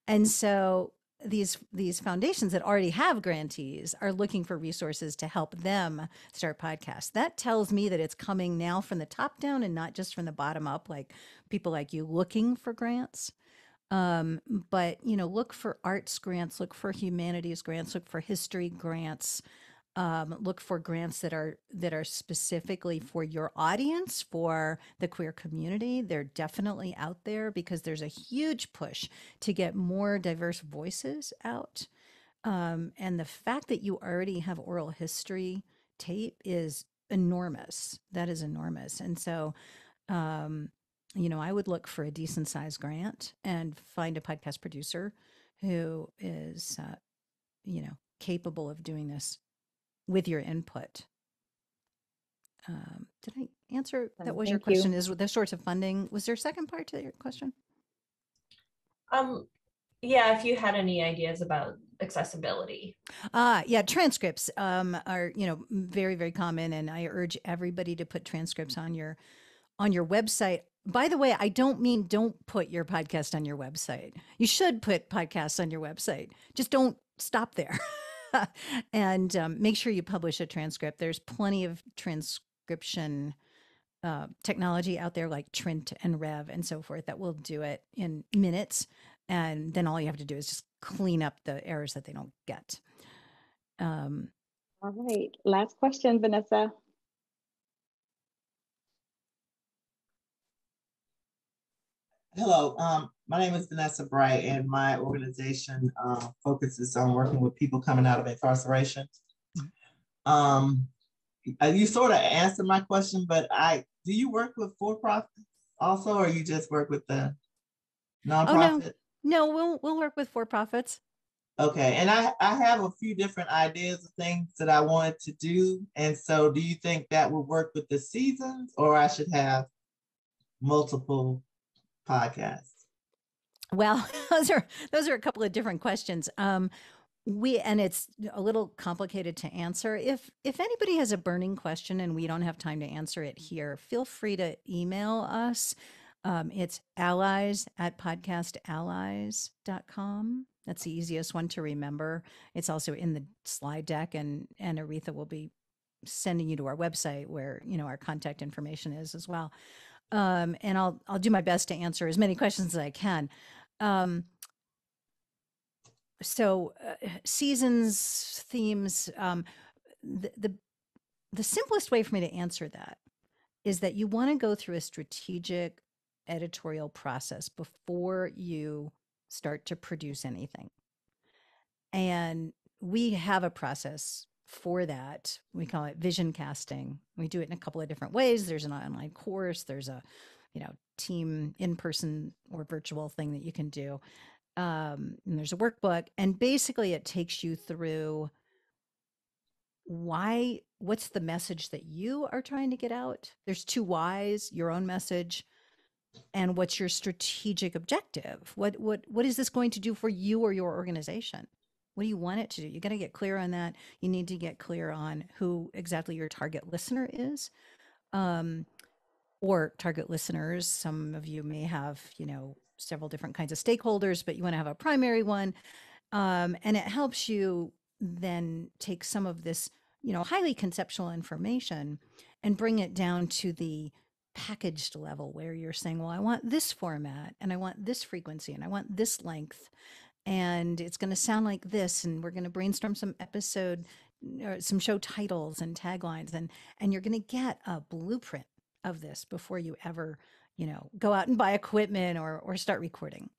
And so these foundations that already have grantees are looking for resources to help them start podcasts. That tells me that it's coming now from the top down and not just from the bottom up, like people like you looking for grants. But look for arts grants, look for humanities grants, look for history grants, look for grants that are specifically for your audience, for the queer community. They're definitely out there because there's a huge push to get more diverse voices out. And the fact that you already have oral history tape is enormous. That is enormous. And so, I would look for a decent sized grant and find a podcast producer who is, capable of doing this with your input. Did I answer? That was your question, is the sorts of funding. Was there a second part to your question? Yeah, if you had any ideas about accessibility. Yeah, transcripts are, very, very common. And I urge everybody to put transcripts on your website. By the way, I don't mean don't put your podcast on your website. You should put podcasts on your website. Just don't stop there. And make sure you publish a transcript. There's plenty of transcription technology out there like Trint and Rev and so forth that will do it in minutes. And then all you have to do is just clean up the errors that they don't get. All right. Last question, Vanessa. Hello, my name is Vanessa Bright, and my organization focuses on working with people coming out of incarceration. You sort of answered my question, but do you work with for-profits also, or you just work with the nonprofit? Oh, no, we'll work with for-profits. Okay, and I have a few different ideas of things that I wanted to do, and so do you think that would work with the seasons, or I should have multiple podcasts? Well, those are a couple of different questions. And it's a little complicated to answer. If anybody has a burning question and we don't have time to answer it here, feel free to email us. It's allies@podcastallies.com. That's the easiest one to remember. It's also in the slide deck, and Aretha will be sending you to our website where our contact information is as well. And I'll do my best to answer as many questions as I can. So seasons, themes, the simplest way for me to answer that is that you want to go through a strategic editorial process before you start to produce anything. And we have a process for that. We call it vision casting. We do it in a couple of different ways. There's an online course. There's a, team in-person or virtual thing that you can do. And there's a workbook. And basically it takes you through what's the message that you are trying to get out? There's two whys, your own message, and what's your strategic objective? What is this going to do for you or your organization? What do you want it to do? You got to get clear on that. You need to get clear on who exactly your target listener is. or target listeners. Some of you may have, several different kinds of stakeholders, but you want to have a primary one. And it helps you then take some of this, highly conceptual information and bring it down to the packaged level where you're saying, well, I want this format and I want this frequency and I want this length. And it's going to sound like this. And we're going to brainstorm some some show titles and taglines. And you're going to get a blueprint of this before you ever, go out and buy equipment or start recording.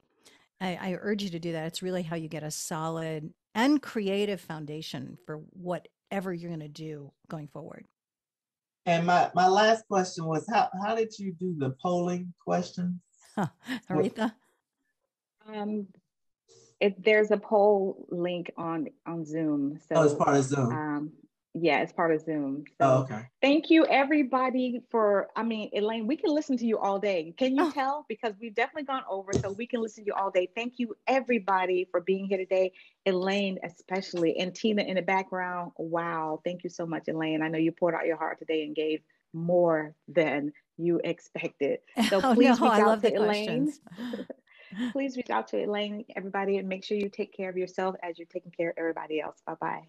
I urge you to do that. It's really how you get a solid and creative foundation for whatever you're going to do going forward. And my last question was, how did you do the polling questions? Aretha? There's a poll link on Zoom. So it's part of Zoom. Yeah, it's part of Zoom. So okay. Thank you everybody Elaine, we can listen to you all day. Can you tell? Because we've definitely gone over, so we can listen to you all day. Thank you everybody for being here today. Elaine especially, and Tina in the background. Wow. Thank you so much, Elaine. I know you poured out your heart today and gave more than you expected. So please reach out to Elaine. Please reach out to Elaine, everybody, and make sure you take care of yourself as you're taking care of everybody else. Bye-bye.